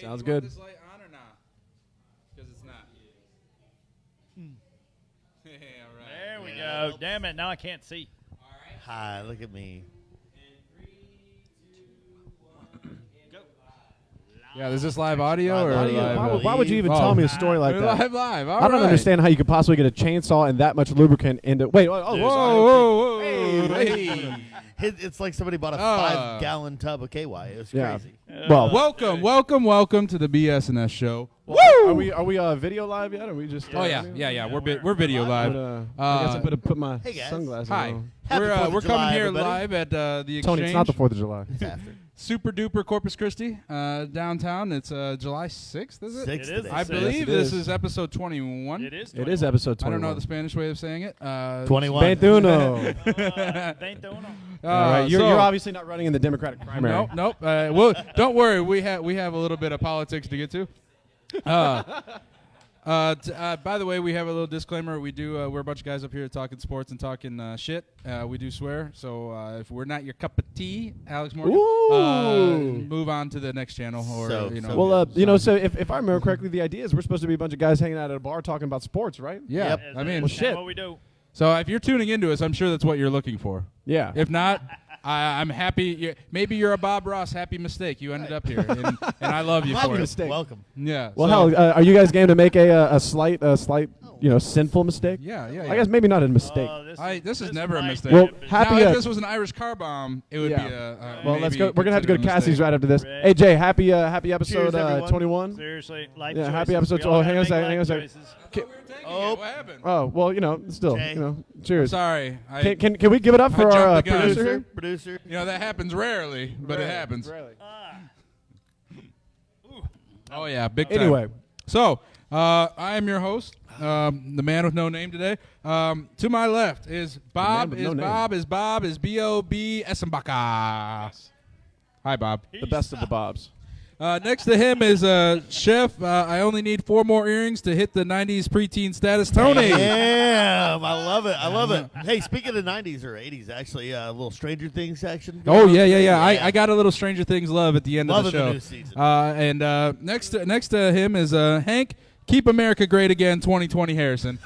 Hey, Sounds you good. Want this light on or not? Because it's not. Hey, all right. There we go. Damn it, now I can't see. All right. Hi, look at me. And 3, 2, 1, go. Yeah, is this live audio or Live audio. live? Why would you even Oh. tell me a story like We're that? live. All I don't right. understand how you could possibly get a chainsaw and that much lubricant into. Wait, Whoa, whoa. Hey. It's like somebody bought a 5-gallon tub of KY. It was Yeah. crazy. Well, Welcome to the BS&S show. Woo! Are we video live yet? Or are we just? Oh yeah. We're video live. I guess I better put my Hey, guys. sunglasses Hi. on. Happy 4th of We're July, coming here everybody. live at the Exchange. Tony, it's not the 4th of July. It's after. Super duper Corpus Christi downtown. It's July 6th, is it? 6th It is. today. I Yes, believe it this is. is episode 21. It is. It is episode I 21. don't know the Spanish way of saying it. 21. Bentuno. 21. All right, you're so- obviously not running in the Democratic primary. Nope. Well, don't worry. We have a little bit of politics to get to. By the way, we have a little disclaimer. We do. We're a bunch of guys up here talking sports and talking shit. We do swear. So if we're not your cup of tea, Alex Morgan, Ooh. move on to the next channel. Or So- you know. so Well, so if I remember correctly, the idea is we're supposed to be a bunch of guys hanging out at a bar talking about sports, right? yeah. Yep. I mean, Well, shit. What we do. so if you're tuning into us, I'm sure that's what you're looking for. Yeah. If not, I'm happy. Maybe you're a Bob Ross happy mistake. You ended up here, and I love you Happy for it. mistake. Welcome. Yeah. Well, so- hell, are you guys game to make a slight, sinful mistake? Yeah. I guess maybe not a mistake. This is never a might mistake. be Well, bit- happy- Now, uh, if this was an Irish car bomb, it would Yeah. be a. Well, let's maybe go. We're gonna have to go to considered a Cassie's mistake. right after this. Right. Hey Jay, happy episode Cheers, everyone. 21. Seriously, life Yeah, choices. happy episode. We all Hang on a gotta second. make Hang on a life second. choices. I thought we were taking Oh. it. What happened? Oh well, still, Jay. cheers. Sorry. Can we give it up I for our jumped the gun. producer here? Producer. That happens rarely, but it happens. Oh yeah, big time. Anyway, So I am your host, the man with no name today. To my left is Bob. with Is no name. Bob? Is Bob? Is B.O.B. Essenbacher. Hi, Bob. the best of the Bobs. Next to him is Chef. I only need 4 more earrings to hit the 90s preteen status. Tony. Damn, I love it. I love it. Hey, speaking of 90s or 80s, actually, a little Stranger Things action. Oh yeah. I got a little Stranger Things love at the end Loving of the show. the new season. And next to him is Hank. Keep America Great Again, 2020 Harrison.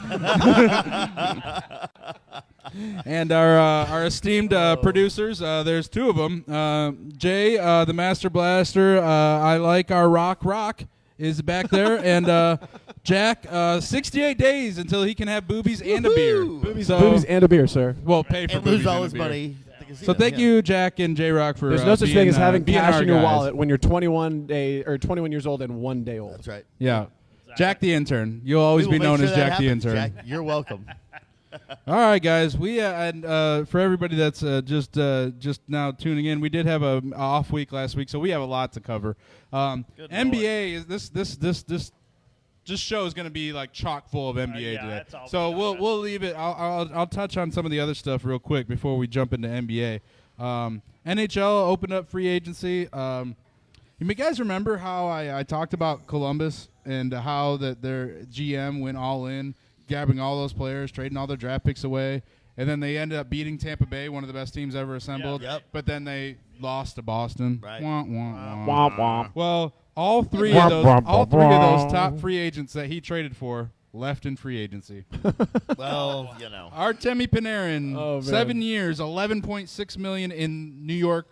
And our esteemed producers, there's 2 of them. Jay, the Master Blaster, I like our rock, is back there. And Jack, 68 days until he can have boobies and a beer. Boobies- Boobies and a beer, sir. Well, pay for And boobies lose all and a his beer. money. at the casino. So thank you, Jack and J-Rock, for There's no such being, thing as having being cash our in your guys. wallet when you're 21 years old and 1 day old. That's right. Yeah. Jack the intern. You'll always We be will known make as sure that Jack the happens, intern. Jack, you're welcome. All right, guys. We and for everybody that's just now tuning in, we did have a off week last week, so we have a lot to cover. NBA is this show is going to be like chock full of NBA yeah, today. that's all So we got. we'll leave it. I'll touch on some of the other stuff real quick before we jump into NBA. NHL opened up free agency. You guys remember how I talked about Columbus and how that their GM went all in, grabbing all those players, trading all their draft picks away, and then they ended up beating Tampa Bay, one of the best teams ever assembled. Yep. But then they lost to Boston. Right. Wah, wah, wah. Womp womp. Well, all three Womp, of womp, those womp. top free agents that he traded for left in free agency. Well, Artemi Panarin, Oh, man. 7 years, $11.6 million in New York,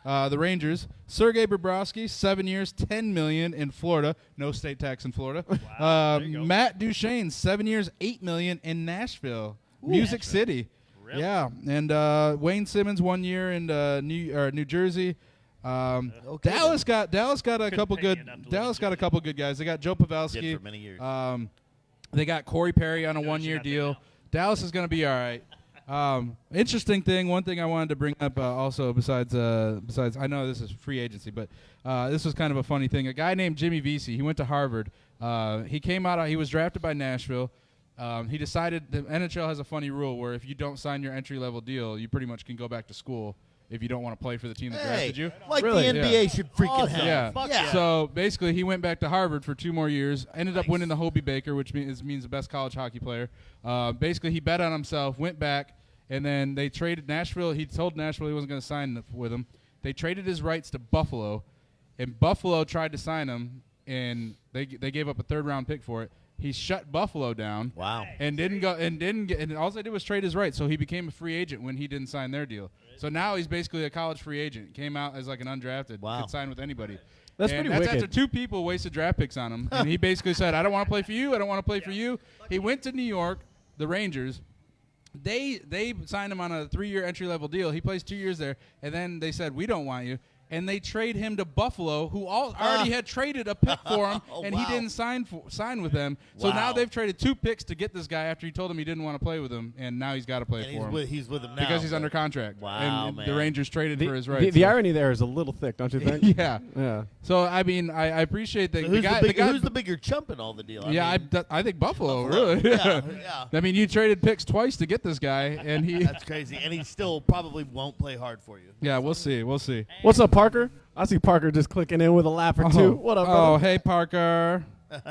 the Rangers. Sergei Bobrovsky, 7 years, $10 million in Florida. No state tax in Florida. There you go. Matt Duchene, 7 years, $8 million in Nashville, Music City. Really? Yeah, and Wayne Simmons, 1 year in New Jersey. Dallas got a couple pay good. enough to live Dallas in got a couple good guys. They got Joe Pavelski. did for many years. They got Corey Perry on a Good, 1 year she got that deal. now. Dallas is going to be all right. Interesting thing. One thing I wanted to bring up also besides I know this is free agency, but this was kind of a funny thing. A guy named Jimmy Vesey. He went to Harvard. He came out. He was drafted by Nashville. He decided the NHL has a funny rule where if you don't sign your entry level deal, you pretty much can go back to school if you don't want to play for the team that drafted you. like Really? the NBA should freaking Awesome. have. Yeah. Fuck Yeah. So basically, he went back to Harvard for 2 more years. Ended up Nice. winning the Hobie Baker, which means the best college hockey player. Basically, he bet on himself, went back, and then they traded Nashville. He told Nashville he wasn't going to sign with him. They traded his rights to Buffalo, and Buffalo tried to sign him, and they gave up a 3rd-round pick for it. He shut Buffalo down. Wow. And didn't get, and all they did was trade his rights. So he became a free agent when he didn't sign their deal. So now he's basically a college free agent. Came out as like an undrafted. Wow. Could sign with anybody. That's and pretty that's wicked. after 2 people wasted draft picks on him. And he basically said, I don't want to play for you. I don't want to play for you. He went to New York, the Rangers. They signed him on a 3-year entry-level deal. He plays 2 years there. And then they said, we don't want you. And they trade him to Buffalo, who already had traded a pick for him, and he didn't sign with them. So now they've traded 2 picks to get this guy after he told him he didn't want to play with him, and now he's got to play for him. He's with him now. Because he's under contract. Wow, and man. the Rangers traded for his rights. The irony there is a little thick, don't you think? Yeah. Yeah. So, I mean, I appreciate that. So who's the bigger chump in all the deal? I think Buffalo, Buffalo. really. Yeah. I mean, you traded picks twice to get this guy, and he. That's crazy. And he still probably won't play hard for you. Yeah, we'll see. We'll see. What's up, Parker? I see Parker just clicking in with a laugh or two. What up, brother? Oh, hey, Parker. All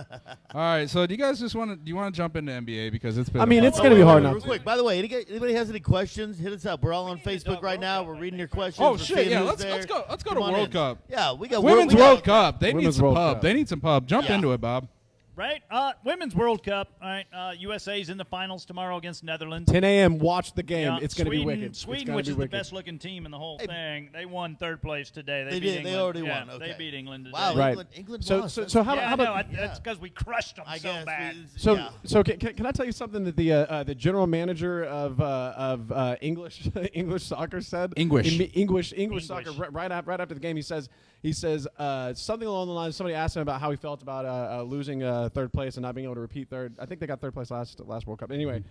right, so do you guys just want to jump into NBA because it's been? I mean, a it's fun- gonna be hard real not to. quick. By the way, anybody has any questions? Hit us up. We're all on Facebook right now. We're reading your questions. Oh We're shit! seeing Yeah, who's let's go. there. Let's go Come to on World in. Cup. Yeah, we got Women's World Cup. They need Women's some World pub. Cup. They need some pub. Jump Yeah. into it, Bob. Right? Women's World Cup. All right. USA's in the finals tomorrow against Netherlands. 10 a.m. Watch the game. Yeah, it's going to be Sweden- wicked. It's Sweden, gonna which be is wicked. the best-looking team in the whole Hey, thing, they won 3rd place today. They beat did. England. They already Yeah, won. Okay. They beat England today. Wow, Right. England So, lost. so how yeah, about? no, How about that's because we crushed them I so guess bad. so, yeah. so can I tell you something that the general manager of English English soccer said? English soccer right after the game he says something along the lines. Somebody asked him about how he felt about losing 3rd place and not being able to repeat 3rd. I think they got 3rd place last World Cup. Anyway,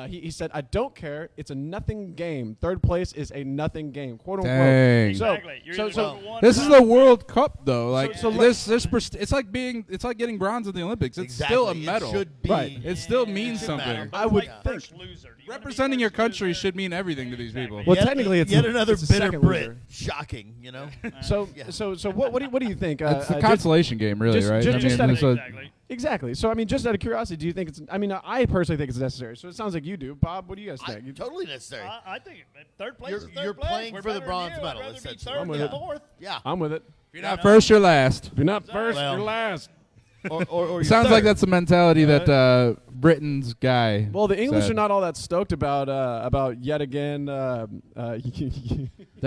he said, I don't care. It's a nothing game. 3rd place is a nothing game. Quote unquote. Dang. Exactly. You're So either number one This or is not. the World Cup, though. Like So it's like getting bronze at the Olympics. It's Exactly. still a medal. It should be. Right. It still means should something. matter. I would Like think. first loser. Do you wanna be Representing your first country loser? should mean everything to these Exactly. people. Well, technically, it's yet a- another it's a bitter second Brit. loser. Shocking, you know. So Yeah. so what do you think? It's a just- consolation game, really, just- right? just- I just mean, out of- it's a- Exactly. Exactly. So I mean, just out of curiosity, do you think it's? I mean, I personally think it's necessary. So it sounds like you do, Bob. What do you guys think? You- Totally necessary. I think 3rd place You're- is 3rd you're place. playing We're for the better bronze than you. medal, I'd rather be essentially. 3rd I'm with than it. 4th. Yeah. I'm with it. If you're not first, you're last. If you're not first, Well- you're last. Or you're Sounds like third. that's the mentality that Britain's guy. Well, the English said. are not all that stoked about yet again. They're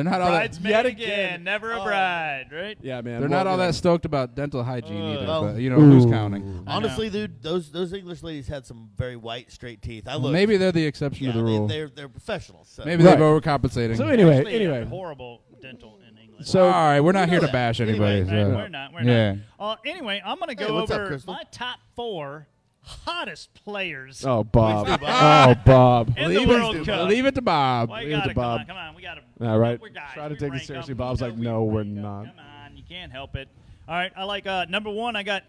not all that. Bridesmaid Yet again. again. Never a bride, right? yeah, man. They're well, not all you know. that stoked about dental hygiene either. Well, But you know who's counting? Honestly, dude, those English ladies had some very white, straight teeth. I looked. Maybe they're the exception yeah, to the rule. they're professionals. So. Maybe Right. they're overcompensating. So anyway, Actually, horrible dental in English. So all right, we're not You here know to that. bash Anyway, anybody. Right, so- we're not. We're Yeah. not. Anyway, I'm going to Hey, go what's up, over Crystal? my top 4 hottest players oh, Bob. Please do, Oh, Bob. in the World Cup. Leave it to Bob. Well, Leave you it gotta, to Bob. Come on. We got to. All right. We're guys. Try to We take it rank seriously. them. Bob's You like, know, no, we we're rank them. not. Come on, you can't help it. All right, I like number 1. I got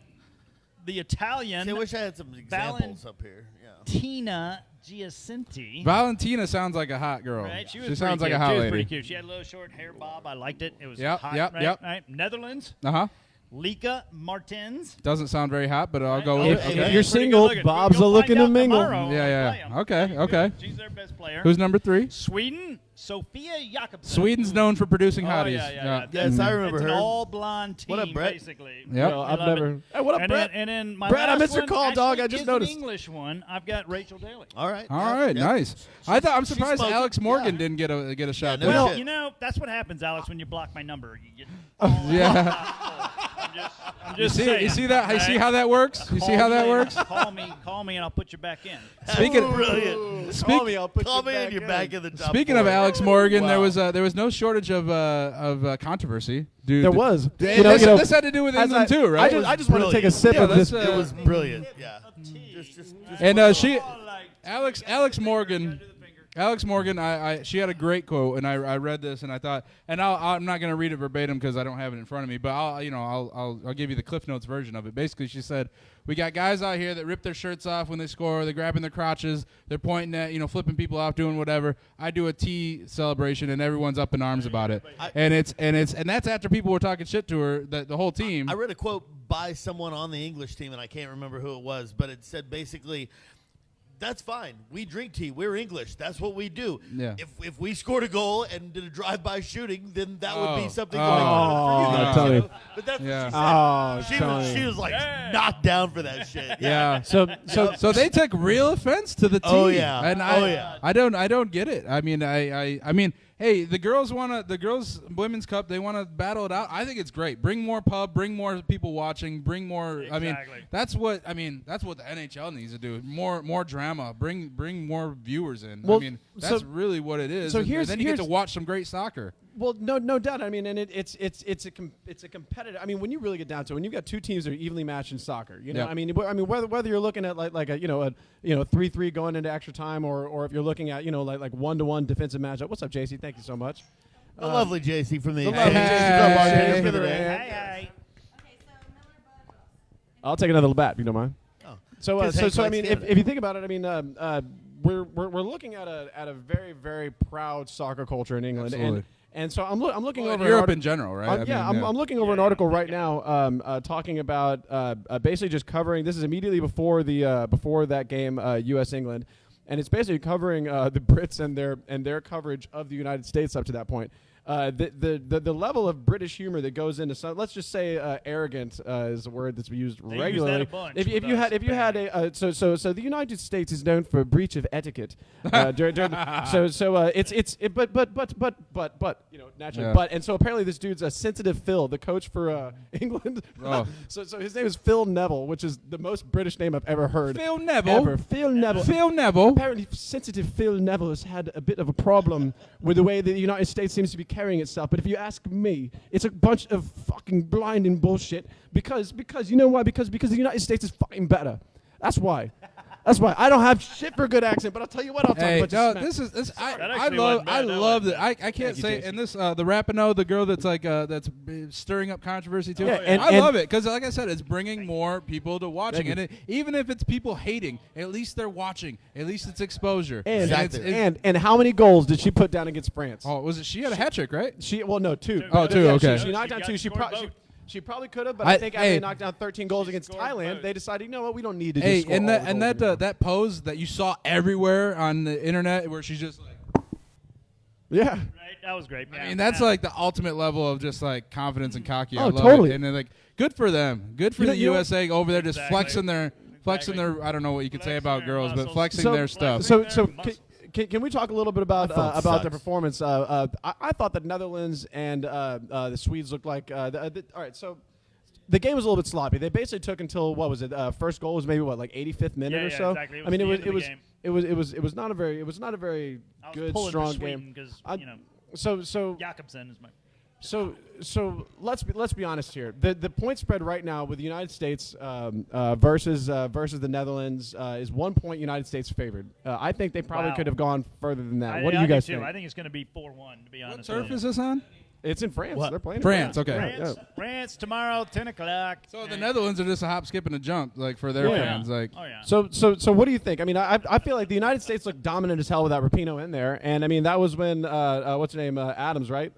the Italian See, I wish I had some examples up here. Yeah. Tina Giacinti. Valentina sounds like a hot girl. Right, She was sounds like pretty a cute. hot She was lady. pretty cute. She had a little short hair bob. I liked it. It was Yep, hot. yep, right? yep. Right. Netherlands. Uh-huh. Lika Martins. Doesn't sound very hot, but I'll Right? go Oh, with If- it. if Okay. you're pretty single, good looking. Bob's We'll looking find to out mingle. tomorrow when Yeah, we yeah. play 'em. Okay, She's okay. good. She's their best player. Who's number 3? Sweden? Sophia Jakobsen. Sweden's known for producing Oh, hotties. yeah. Yes, I remember it's her. an all-blonde team, What up, Brett? basically. Yep. Well, I I've love never. it. Hey, what up, And Brett? then my Brett, I last missed your one call, dog. actually I just is noticed. an English one. I've got Rachel Daly. All right. All yeah, right, yeah. nice. I'm She's surprised smoking. Alex Morgan Yeah. didn't get a shot. no there. Well, shit. you know, that's what happens, Alex, when you block my number. You get Yeah. I'm You just see, saying, you see that? You see okay? how that works? You see how that works? Call me, and I'll put you back in. Speaking Brilliant. Call me, I'll put Call you me and you're back in the top Speaking 4. of Alex Morgan, Wow. there was no shortage of controversy. Dude, There was. This had to do with as England too, right? I just want to take a brilliant. sip Yeah, of this. let's, It was brilliant. Yeah. Just and Alex Morgan. Alex Morgan, she had a great quote, and I read this, and I thought, and I'm not going to read it verbatim because I don't have it in front of me, but I'll give you the Cliff Notes version of it. Basically, she said, "We got guys out here that rip their shirts off when they score. They're grabbing their crotches. They're pointing at, flipping people off, doing whatever. I do a tea celebration, and everyone's up in arms about it. And that's after people were talking shit to her, the whole team. I read a quote by someone on the English team, and I can't remember who it was, but it said basically That's fine. We drink tea. We're English. That's what we do. Yeah. If we scored a goal and did a drive-by shooting, then that would be something Oh. going on for you guys. Tony. You know? But that's Yeah. what she said. Tony. She was like knocked down for that shit. Yeah. So they took real offense to the tea. Oh, yeah. And I don't get it. I mean, I mean, hey, the girls women's cup, they want to battle it out. I think it's great. Bring more pub, bring more people watching, bring more. Exactly. That's what the NHL needs to do. More drama. Bring more viewers in. Well, I mean, that's really what it is. So and then you get to watch some great soccer. Well, no doubt. I mean, and it's a competitive. I mean, when you really get down to it, when you've got two teams that are evenly matched in soccer, you know, Yeah. I mean, whether you're looking at like a 3-3 going into extra time, or if you're looking at like 1-to-1 defensive matchup. What's up, JC? Thank you so much. The lovely JC from the lovely Hey. JC. Hey. I'll take another bat if you don't mind. Oh. So, 'Cause Hank I likes mean, Canada. if you think about it, I mean, we're looking at a very, very proud soccer culture in England, Absolutely. and so I'm looking over an Europe arti- in general, right? I'm looking over an article right now, talking about basically just covering. This is immediately before that game, U.S. England, and it's basically covering the Brits and their coverage of the United States up to that point. The level of British humor that goes into some, let's just say arrogant is a word that's used They use regularly. that a bunch If with you us, had a so the United States is known for a breach of etiquette. But naturally, Yeah. but and so apparently this dude's a sensitive Phil, the coach for England. Oh. so his name is Phil Neville, which is the most British name I've ever heard. Phil Neville. Ever. Phil Neville. Phil Neville. Apparently, sensitive Phil Neville has had a bit of a problem with the way that the United States seems to be carrying itself. But if you ask me, it's a bunch of fucking blinding bullshit. Because you know why? Because the United States is fucking better. That's why. That's why. I don't have shit for a good accent, but I'll tell you what. I'll talk Hey, about no, smack. this That I actually love wasn't bad. That love wasn't that. I can't you, say Jason. and this the Rapinoe, the girl that's like that's stirring up controversy too. Yeah, and- I and- love it because like I said, it's bringing more people to watching, Thank and you. even if it's people hating, at least they're watching. At least it's exposure. And, Exactly. and how many goals did she put down against France? Oh, was it? She had a hat trick, right? No, two. Oh, two, Yeah, okay. She knocked down two. She probably could have, but I think after they knocked down 13 goals against scored Thailand, both. they decided, you know what, we don't need to Hey, just score and all that the and goals that anymore. that pose that you saw everywhere on the internet where she's just like. Yeah. Right? That was great. I mean, that's like the ultimate level of just like confidence and cocky. I Oh, love totally. it. And they're like, good for them. Good for You know- the you know- USA over there just Exactly. flexing their. I don't know what you could say Flexing about their girls, but muscles. flexing their stuff. So Their muscles. can we talk a little bit about That phone the sucks. performance? I thought the Netherlands and the Swedes looked like. All right, so the game was a little bit sloppy. They basically took until what was it? First goal was maybe like 85th minute Yeah, or yeah, so. exactly. It I mean, was it the was end of it was not a very I was good pulling for strong Sweden game. because I- you know So Jakobsen is my. So let's be honest here. The point spread right now with the United States versus the Netherlands is 1 point United States favored. I think they probably Wow. could have gone further than that. What do I you guys too. think? I think it's going to be 4-1. To be What honest. turf with you. is this on? It's in France. What? They're playing in France, okay. Yeah, yeah. France tomorrow, 10 o'clock. So the Netherlands are just a hop, skip, and a jump, like for their Yeah. fans. Like, Oh yeah. So what do you think? I mean, I feel like the United States looked dominant as hell without Rapinoe in there, and I mean that was when what's her name Adams, right?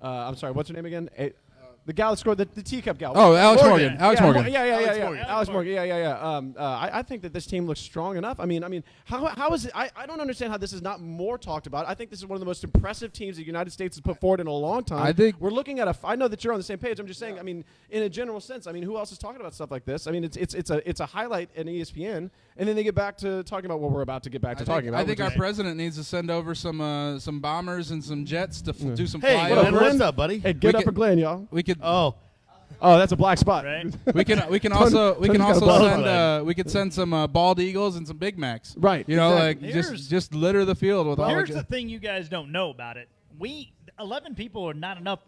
I'm sorry, what's her name again? The gal that scored the teacup gal. oh, Alex Morgan. Morgan. Alex Yeah, Morgan. Yeah. Alex Alex Morgan. Morgan. Yeah. I think that this team looks strong enough. I mean, how is it? I don't understand how this is not more talked about. I think this is one of the most impressive teams the United States has put forward in a long time. I think- we're looking at I know that you're on the same page. I'm just saying. I mean, in a general sense. I mean, who else is talking about stuff like this? I mean, it's a highlight in ESPN, and then they get back to talking about what we're about to get back to talking about. I think which our is- president needs to send over some bombers and some jets to do some Hey, flyovers. Glenn, what's up, buddy? Hey, get we up can- for Glenn, y'all. We could Oh, That's a black spot. Right. we can Tony's also got a send bald we could send some bald eagles and some Big Macs. Right, You know, exactly. like Here's- just litter the field with all. Here's the the thing you guys don't know about it. 11 people are not enough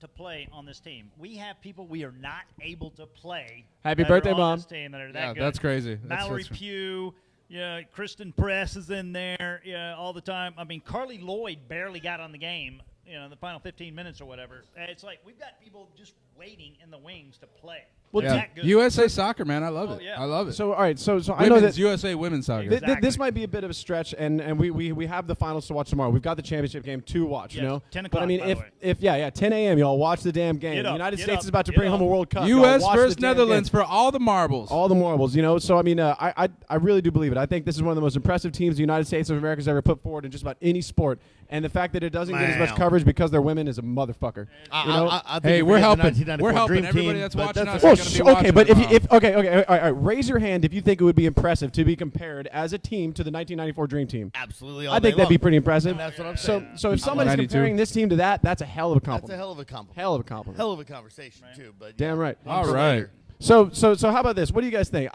to play on this team. We have people we are not able to play. Happy that birthday, are on Mom. This team that are that Yeah, good. that's crazy. Mallory That's- Pugh, yeah, Kristen Press is in there, yeah, all the time. I mean, Carly Lloyd barely got on the game, the final 15 minutes or whatever. And it's like we've got people just waiting in the wings to play. Well, They're Yeah. that good. USA Soccer, man, I love it. yeah. I love it. So all right, so I know Women's that USA women's soccer. Exactly. this might be a bit of a stretch, and we have the finals to watch tomorrow. We've got the championship game to watch, you Yes, know. 10 But I o'clock, mean, by the way. 10 a.m. y'all watch the damn game. Get The up, United get States up, is about to get bring home a up. World Cup. U.S. Y'all watch versus the damn Netherlands game. for all the marbles. All the marbles, you know. So I mean, I really do believe it. I think this is one of the most impressive teams the United States of America has ever put forward in just about any sport. And the fact that it doesn't get as much Wow. coverage because they're women is a motherfucker. You know? I think Hey, if we're we had the helping. 1994 We're helping Dream everybody Team, that's but watching that's us. a- Well, gonna be okay, watching but tomorrow. all right, raise your hand if you think it would be impressive to be compared as a team to the 1994 Dream Team. absolutely all I think day that'd be long. pretty impressive. And that's what I'm So, saying. so if somebody's 92. comparing this team to that, that's a hell of a That's a compliment. hell of a compliment. Hell of a compliment. Hell of a conversation too. But Damn right. All for right. later. So how about this? What do you guys think?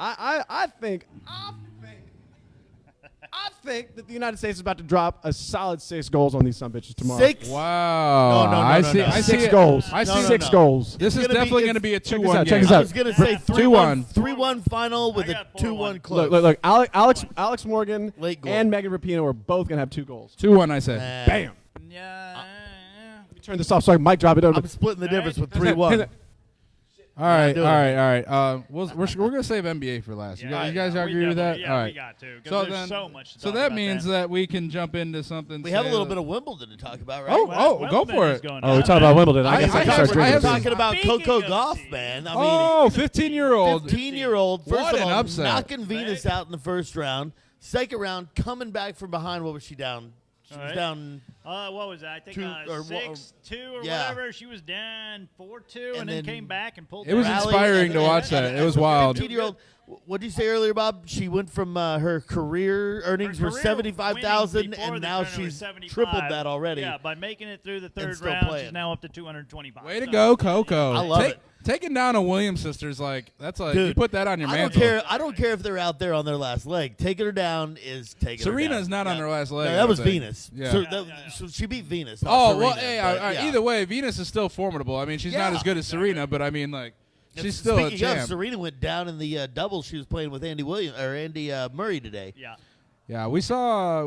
I think that the United States is about to drop a solid 6 goals on these sumbitches tomorrow. 6. Wow. No, I no, see. no. I see 6 it. goals. I see No, no, 6 no. goals. This is gonna be- definitely it's- going to be a check 2-1 this out, check game. this I out. was gonna say 3-1. 3-1 final with I a got 2-1 4-1. close. Look, Alex Morgan Late goal. and Megan Rapinoe are both going to have 2 goals. 2-1, I say. Bam. Yeah. Let me turn this off so I can mic drop it over. I'm splitting the difference with How's 3-1. All right, doing all it. right, all right. We're going to save NBA for last. You guys we agree with that? definitely- all Yeah, right. we got to. 'cause So there's then, so much to so talk that about means that we can jump into something. We have a say little that- bit of Wimbledon to talk about, right? Oh, Well, oh, go Wimbledon for is it. going Oh, we down. talking about Wimbledon. I guess I I can have- start I have- drinking. talking about Speaking Coco of Gauff, teams. man. I mean, Oh, 15-year-old. 15-year-old. First What of an all, upset. knocking Venus out in the first round. Second round, coming back from behind. What was she down? She was All right. down. What was that? I think 6-2 or yeah. whatever. She was down 4-2 And and then then came back and pulled It was back. rally, inspiring and- to and- watch and- that. and It was wild. 15-year-old. What did you say earlier, Bob? She went from her career earnings Her were career 75,000, winnings before and the now tournament was she's 75. tripled that already. Yeah, by making it through the third still round, playing. she's now up to 225. Way to So- go, Coco. I love it. Taking down a Williams sisters, like, that's like, you Dude, put that on your I don't mantle. care. I don't care if they're out there on their last leg. Taking her down is taking her down. Serena's not on her last leg. No, I that was think. Venus. Yeah. So, Yeah. so she beat Venus. Not Oh, Serena, well, hey, but, all right, yeah. either way, Venus is still formidable. I mean, she's not Yeah. as good as Serena, but I mean, like, she's still a Speaking of, champ. Serena went down in the doubles she was playing with Andy Murray today. Yeah. Yeah, we saw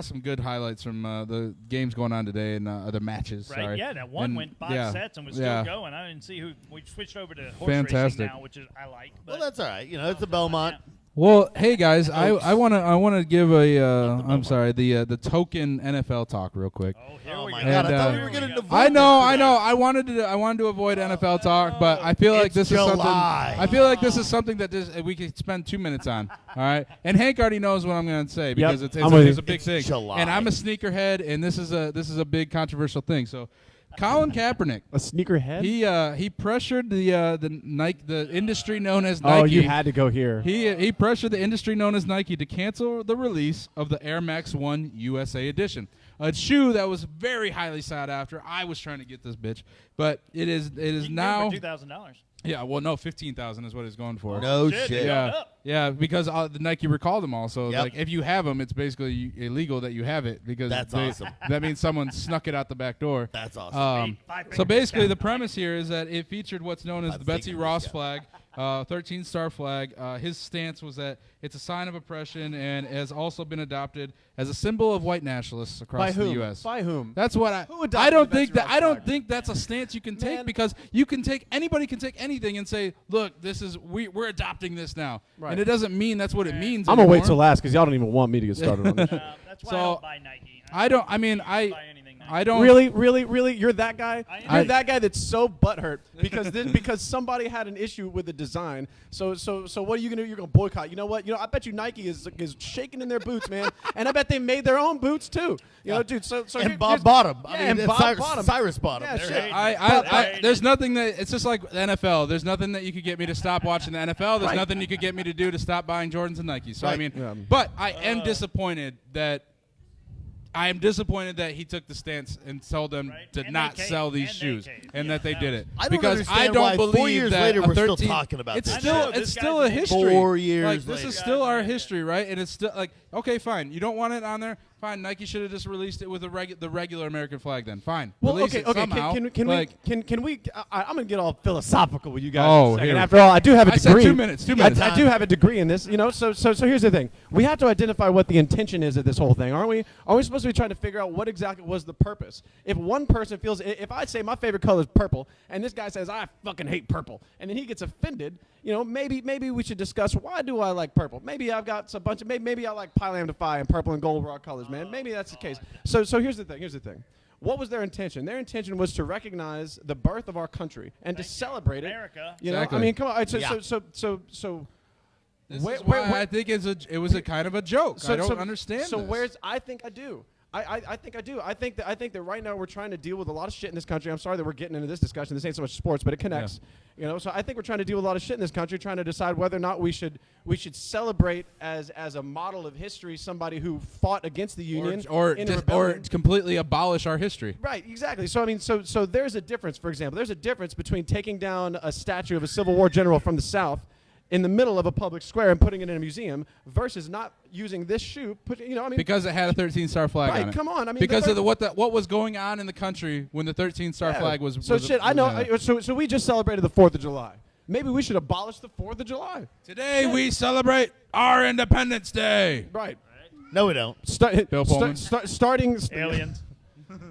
some good highlights from the games going on today and the matches. Right. Sorry. Yeah, that one And, went 5 yeah, sets and was yeah. still going. I didn't see who. We switched over to horse Fantastic. racing now, which is I like. But Well, that's all right. You know, it's a Belmont. Well, hey guys, I wanna give a I'm sorry the token NFL talk real quick. Oh, here Oh we my go. God! And, I thought we uh, were getting go. to. I know. I wanted to avoid NFL talk, but I feel like It's this is something. July. I feel like this is something that we could spend 2 minutes on. All right, and Hank already knows what I'm going to say because Yep, it's I'm with a you. big It's thing. July. And I'm a sneakerhead, and this is a big controversial thing. So, Colin Kaepernick, A sneakerhead? he pressured the Nike, the industry known as Nike. Oh, you had to go here. He pressured the industry known as Nike to cancel the release of the Air Max 1 USA edition, a shoe that was very highly sought after. I was trying to get this bitch, but it is now. $2,000. Yeah, well, no, 15,000 is what it's going for. No Shit, shit. yeah. Yeah, up. yeah, because the Nike recalled them all. So Yep. like, if you have them, it's basically illegal that you have it because That's awesome. That means someone snuck it out the back door. That's awesome. Five So fingers basically, down. the premise here is that it featured what's known as Five the Betsy fingers, Ross yeah. flag, 13-star flag. His stance was that it's a sign of oppression and has also been adopted as a symbol of white nationalists By across whom? the U.S. By whom? That's what Who I adopted don't the think Betsy that Ross I don't flag? think that's a stance you can take Man. because anybody can take anything and say, look, this is we're adopting this now, Right. and it doesn't mean that's what it means. I'm going to wait anymore. till last because y'all don't even want me to get started on this. That's why So, I don't buy Nike. I don't. I mean, buy anything Nike. I don't Really? You're that guy? I am. You're that guy that's so butthurt because somebody had an issue with the design. So what are you gonna do? You're gonna boycott. You know what? I bet you Nike is shaking in their boots, man. And I bet they made their own boots too. You know, dude. So and here- Bob here's- Bottom. Yeah, I mean, and it's Bob Bottom. Cyrus Bottom. Yeah, They're shit. hating. I there's nothing that it's just like the NFL. There's nothing that you could get me to stop watching the NFL. There's Right. nothing you could get me to do to stop buying Jordans and Nikes. So I Right. mean, Yeah. but I am disappointed that he took the stance and told them Right. to And not they sell caved. these And they shoes caved. and Yeah, that they that did was- it I don't because understand I don't why 4 believe years that later a we're still 13 talking about it's this. still I know, it's this still guy's a a history. 4 years Like this later. is still our history, right? And it's still like okay, fine. You don't want it on there. Fine, Nike should have just released it with the regular American flag. Then fine. Well, Release okay, it okay. somehow. Can we? I'm gonna get all philosophical with you guys. Oh, in a second. here. After all, I do have a I degree. said 2 minutes. 2 minutes. I do have a degree in this. So here's the thing. We have to identify what the intention is of this whole thing, aren't we? Are we supposed to be trying to figure out what exactly was the purpose? If one person feels, if I say my favorite color is purple, and this guy says I fucking hate purple, and then he gets offended, maybe we should discuss why do I like purple? Maybe I've got a bunch of maybe I like Pi Lambda Phi and purple and gold raw colors, man. Maybe that's the case. So here's the thing. What was their intention? Their intention was to recognize the birth of our country and to celebrate America. it. Exactly. I mean, come on. This Where- is why where- I think it was a kind of a joke. I don't understand. So this. where's I think I do. I think I do. I think that right now we're trying to deal with a lot of shit in this country. I'm sorry that we're getting into this discussion. This ain't so much sports, but it connects. So I think we're trying to deal with a lot of shit in this country, trying to decide whether or not we should celebrate as a model of history somebody who fought against the Union or in a just, or rebellion. completely abolish our history. Right, exactly. So I mean, so there's a difference. For example, there's a difference between taking down a statue of a Civil War general from the South in the middle of a public square and putting it in a museum versus not using this shoe. Because it had a 13-star flag right, on it. come on. I mean, because of what was going on in the country when the 13-star flag was. So was shit. I know. So we just celebrated the 4th of July. Maybe we should abolish the 4th of July. Today we celebrate our Independence Day. Right. No, we don't. Bill Pullman. Starting. Aliens.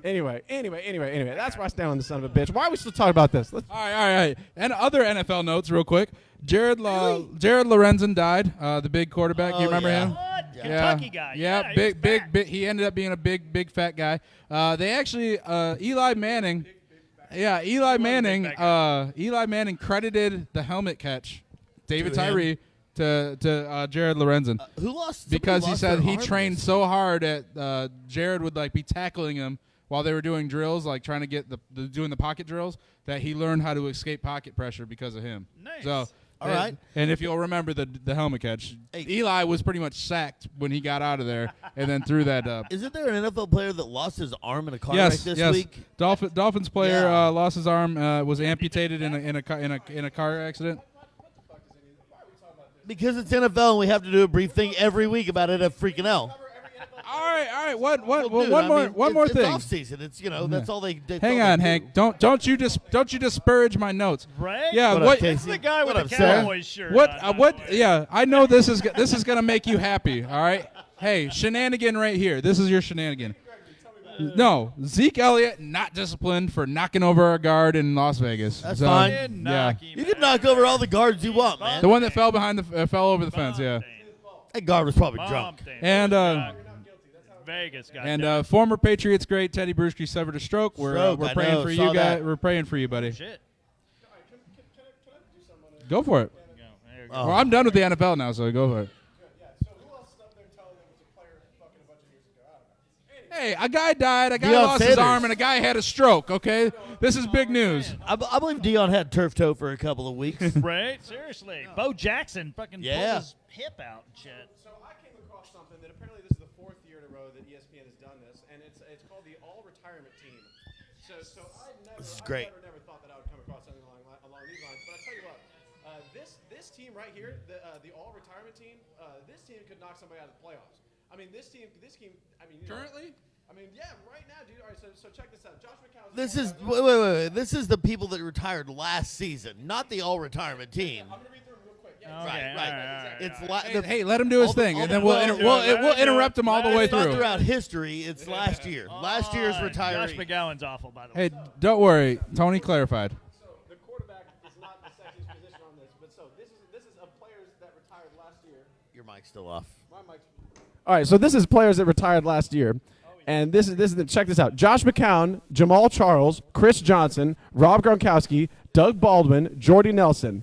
Anyway. That's where I stand on the son of a bitch. Why are we still talking about this? All right. And other NFL notes, real quick. Jared Lorenzen died. The big quarterback. You remember him? What? Yeah. Kentucky guy. Yeah, he was fat. big. He ended up being a big fat guy. They actually Eli Manning. Yeah, Eli Manning credited the helmet catch, David To him? Tyree, to Jared Lorenzen. Who lost? Because he said he trained trained so hard at Jared would be tackling him while they were doing drills, trying to get doing the pocket drills, that he learned how to escape pocket pressure because of him. Nice. So All right. And if you'll remember the helmet catch, Hey. Eli was pretty much sacked when he got out of there and then threw that up. Isn't there an NFL player that lost his arm in a car wreck this week? Dolphins player Yeah. lost his arm, was amputated in a car accident. Because it's NFL and we have to do a brief thing every week about it at freaking L. All right. One Dude, more it's thing. off season. It's that's all they. Hang on, Hank. Don't you disparage my notes. Right? Yeah. What up, What? Casey? That's the guy with What the up, Sarah? Cowboys shirt. What? on, by the What? way. Yeah. I know this is gonna make you happy. All right. Hey, shenanigan right here. This is your shenanigan. No, Zeke Elliott not disciplined for knocking over a guard in Las Vegas. That's So, fine. Did Yeah. knock him You can out. knock over all the guards you want, man. The one that fell fell over the fence. Yeah. That guard was probably drunk. Bumped him. And Vegas got and former Patriots great Teddy Bruschi suffered a stroke. We're I praying know, for saw you guys. that. We're praying for you, buddy. shit. Go for it. Go. There you go. Oh. Well, I'm done with the NFL now, so go for it. Hey, a guy died, a guy Deion lost his Sanders. arm, and a guy had a stroke, okay? This is big news. I believe Dion had turf toe for a couple of weeks. Right? Seriously. Bo Jackson fucking Yeah. pulled his hip out and shit. So I came across something that apparently this is the 4th year in a row that ESPN has done this, and it's called the All Retirement Team. So I This is great. never thought that I would come across something along these lines. But I tell you what, this team right here, the All Retirement Team, this team could knock somebody out of the playoffs. I mean, this team. I mean, Currently? I mean, yeah, right now, dude. All right, so check this out. Josh McCown's This is wait. This is the people that retired last season, not the all retirement team. I'm gonna read through them real quick. Yeah, Okay, right. all right. It's Hey, let him do his all the- thing, all and the- then well, we'll interrupt him all the way It's not through. throughout history. It's last year. Last year's Josh retiree. McGowan's awful, by the way. Hey, don't worry. Tony clarified. So the quarterback is not the sexiest position on this, but so this is of players that retired last year. Your mic's still off. All right, so this is players that retired last year, and this is check this out: Josh McCown, Jamal Charles, Chris Johnson, Rob Gronkowski, Doug Baldwin, Jordy Nelson.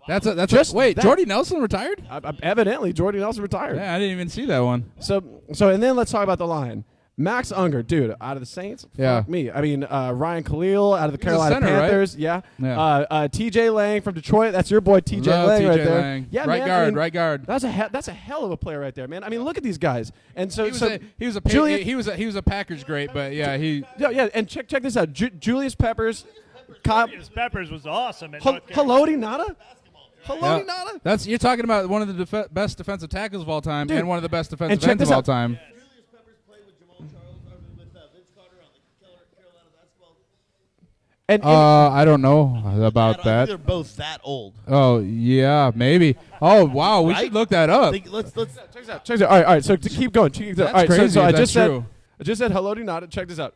Wait, that. Jordy Nelson retired? Evidently, Jordy Nelson retired. Yeah, I didn't even see that one. So and then let's talk about the line. Max Unger, dude, out of the Saints. Yeah. Fuck me. I mean, Ryan Khalil out of the He's a Carolina center, right? Panthers. Yeah. Yeah. T.J. Lang from Detroit. That's your boy T.J. Love Lang right T.J. there. Lang. Yeah, right man, guard, I mean, right guard. That's a hell of a player right there, man. I mean, look at these guys. And so He was a Julius, he was a Packers great, but yeah, he yeah, and check this out. Julius Peppers, Kyle, Julius Peppers was awesome at North Carolina. Haloti Nada. Haloti Yeah. Nada. You're talking about one of the best defensive tackles of all time Dude, and one of the best and defensive check ends this of all out. time. And I don't know about I think that. they're both that old. Oh yeah, maybe. Oh wow, we Right? should look that up. Let's. check this out. Check this out. All right. So to keep going. That's all right. crazy. So I if just that's said. true. I just said hello to not. Check this out.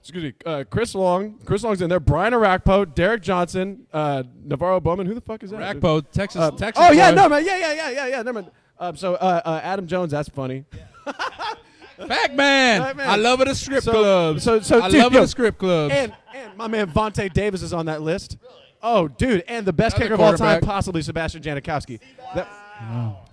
Excuse me. Chris Long's in there. Brian Arakpo, Derek Johnson, Navarro Bowman. Who the fuck is that? Rackpo, Texas. Texas. Oh yeah, boy. no man. Yeah. Never mind. So Adam Jones. That's funny. Pac-Man. Pac-Man. I love it at strip So- clubs. so I dude, love it at strip clubs. And my man Vontae Davis is on that list. Oh, dude, and the best Another kicker of all time, quarterback. possibly Sebastian Janikowski.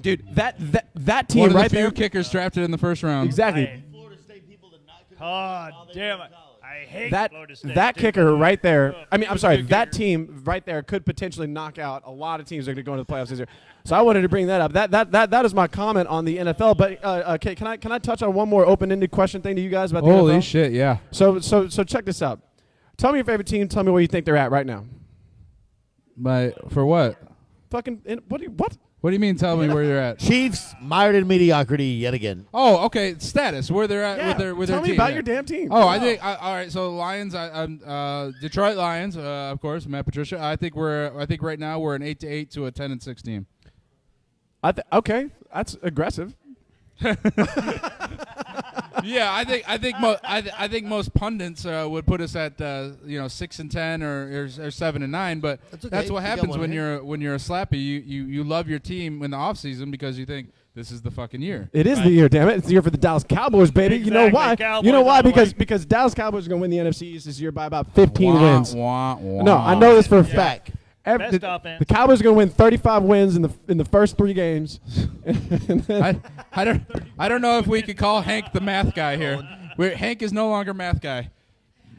Dude, that team One of the right few there. kickers drafted in the first round. Exactly. Florida State people that not Oh, damn it. I hate That Florida State. that dude. kicker right there. I mean, I'm sorry, Good that kicker. team right there could potentially knock out a lot of teams that are going to go into the playoffs this year. So I wanted to bring that up. That is my comment on the NFL. But okay, can I touch on one more open-ended question thing to you guys about the Holy NFL? shit, yeah. So check this out. Tell me your favorite team. Tell me where you think they're at right now. For what? What? What do you mean tell me where you're at? Chiefs mired in mediocrity yet again. Oh, okay. Status, where they're at Yeah, with their tell me team. about yeah. your damn team. Oh, I think all right. So Lions, Detroit Lions, of course, Matt Patricia. I think right now we're an 8-8 to a 10-6 team. Okay, that's aggressive. Yeah, I think most pundits would put us at 6-10 or 7-9. But That's okay. that's what You got happens one when hand. you're a slappy. You love your team in the off season because you think this is the fucking year. It is the year, damn it! It's the year for the Dallas Cowboys, baby. You know why? Exactly, You know Cowboys why? all the way. Because Dallas Cowboys are going to win the NFC East this year by about 15 Wah, wins. wah, wah. No, I know this for a fact. Best The offense. Cowboys are going to win 35 wins in the first 3 games. And then- I don't know if we could call Hank the math guy here. Hank is no longer math guy.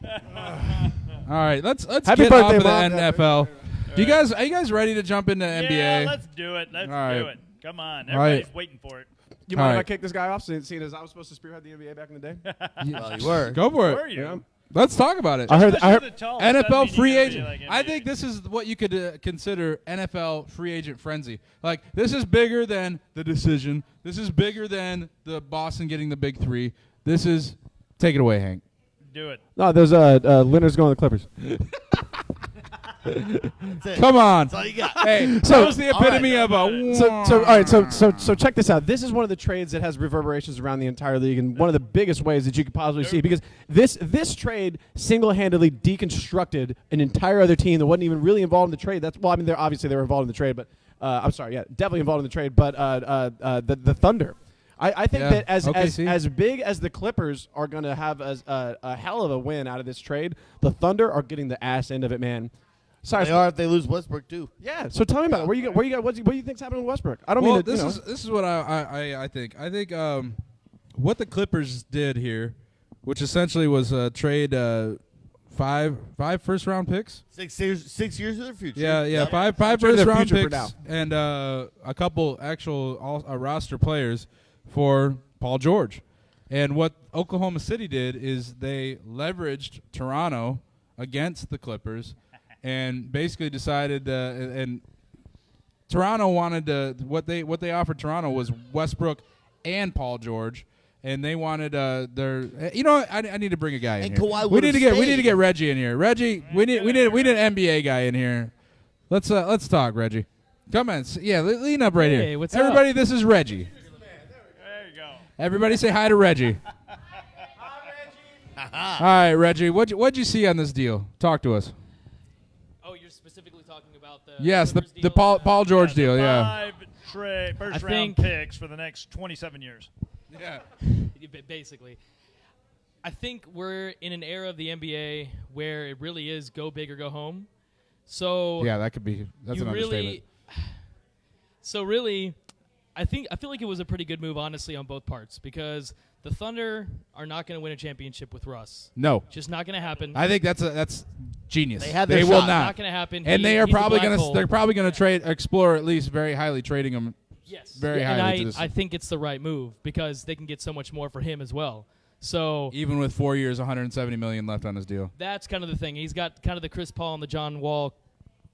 All right, let's Happy get off birthday, of the Mom. NFL. Are you guys ready to jump into NBA? Yeah, let's do it. Let's All right. do it. Come on. All right. Everybody's waiting for it. you mind if I right. kick this guy off, seeing as I was supposed to spearhead the NBA back in the day? Well, you were. Go for Were it. you? Yeah. Let's talk about it. I heard. Especially the tallest, doesn't NFL mean free you're gonna be agent. like I NBA. think this is what you could consider NFL free agent frenzy. Like, this is bigger than the decision. This is bigger than the Boston getting the big 3. This is take it away, Hank. Do it. No, there's Leonard's going to the Clippers. That's it. Come on. That's all you got. Hey, So- that was the epitome of a. So all right, so check this out. This is one of the trades that has reverberations around the entire league, and one of the biggest ways that you could possibly see, because this trade single-handedly deconstructed an entire other team that wasn't even really involved in the trade. That's I mean, they're obviously they were involved in the trade, but I'm sorry, yeah, definitely involved in the trade. But the Thunder. I think Yeah. that OKC. as big as the Clippers are going to have a hell of a win out of this trade, the Thunder are getting the ass end of it, man. Sorry, They are if they lose Westbrook too. yeah. So tell me about it. What do you think's happening with Westbrook? I don't Well, mean to, this is what I think. I think what the Clippers did here, which essentially was trade 5 first round picks. 6 years of their future. Yeah, Yep. five Future of first their round future for picks now. and a couple actual roster players for Paul George. And what Oklahoma City did is they leveraged Toronto against the Clippers and basically decided and Toronto wanted to what they offered Toronto was Westbrook and Paul George. And they wanted their I need to bring a guy in And here. Kawhi we need to would've stayed. get Reggie in here. Reggie, we need an NBA guy in here. Let's talk, Reggie. Come on, lean up right Hey, here. what's Everybody, this is Reggie. There you go. Everybody, say hi to Reggie. All right, Reggie, what'd you see on this deal? Talk to us. Oh, you're specifically talking about the Yes, Clippers the deal? Paul George deal. Yeah. 5 first I round think- picks for the next 27 years. Yeah. Basically. I think we're in an era of the NBA where it really is go big or go home. So Yeah, that's an understatement. So really, I feel like it was a pretty good move, honestly, on both parts, because the Thunder are not going to win a championship with Russ. No, Just not going to happen. I think that's genius. They had their They will shot. not. Not going to happen. And He- they are he's a probably black going hole. to. They're probably going to explore at least very highly trading him. Yes. very and highly to this. I think it's the right move because they can get so much more for him as well. So Even with 4 years, 170 million left on his deal. that's kind of the thing. He's got kind of the Chris Paul and the John Wall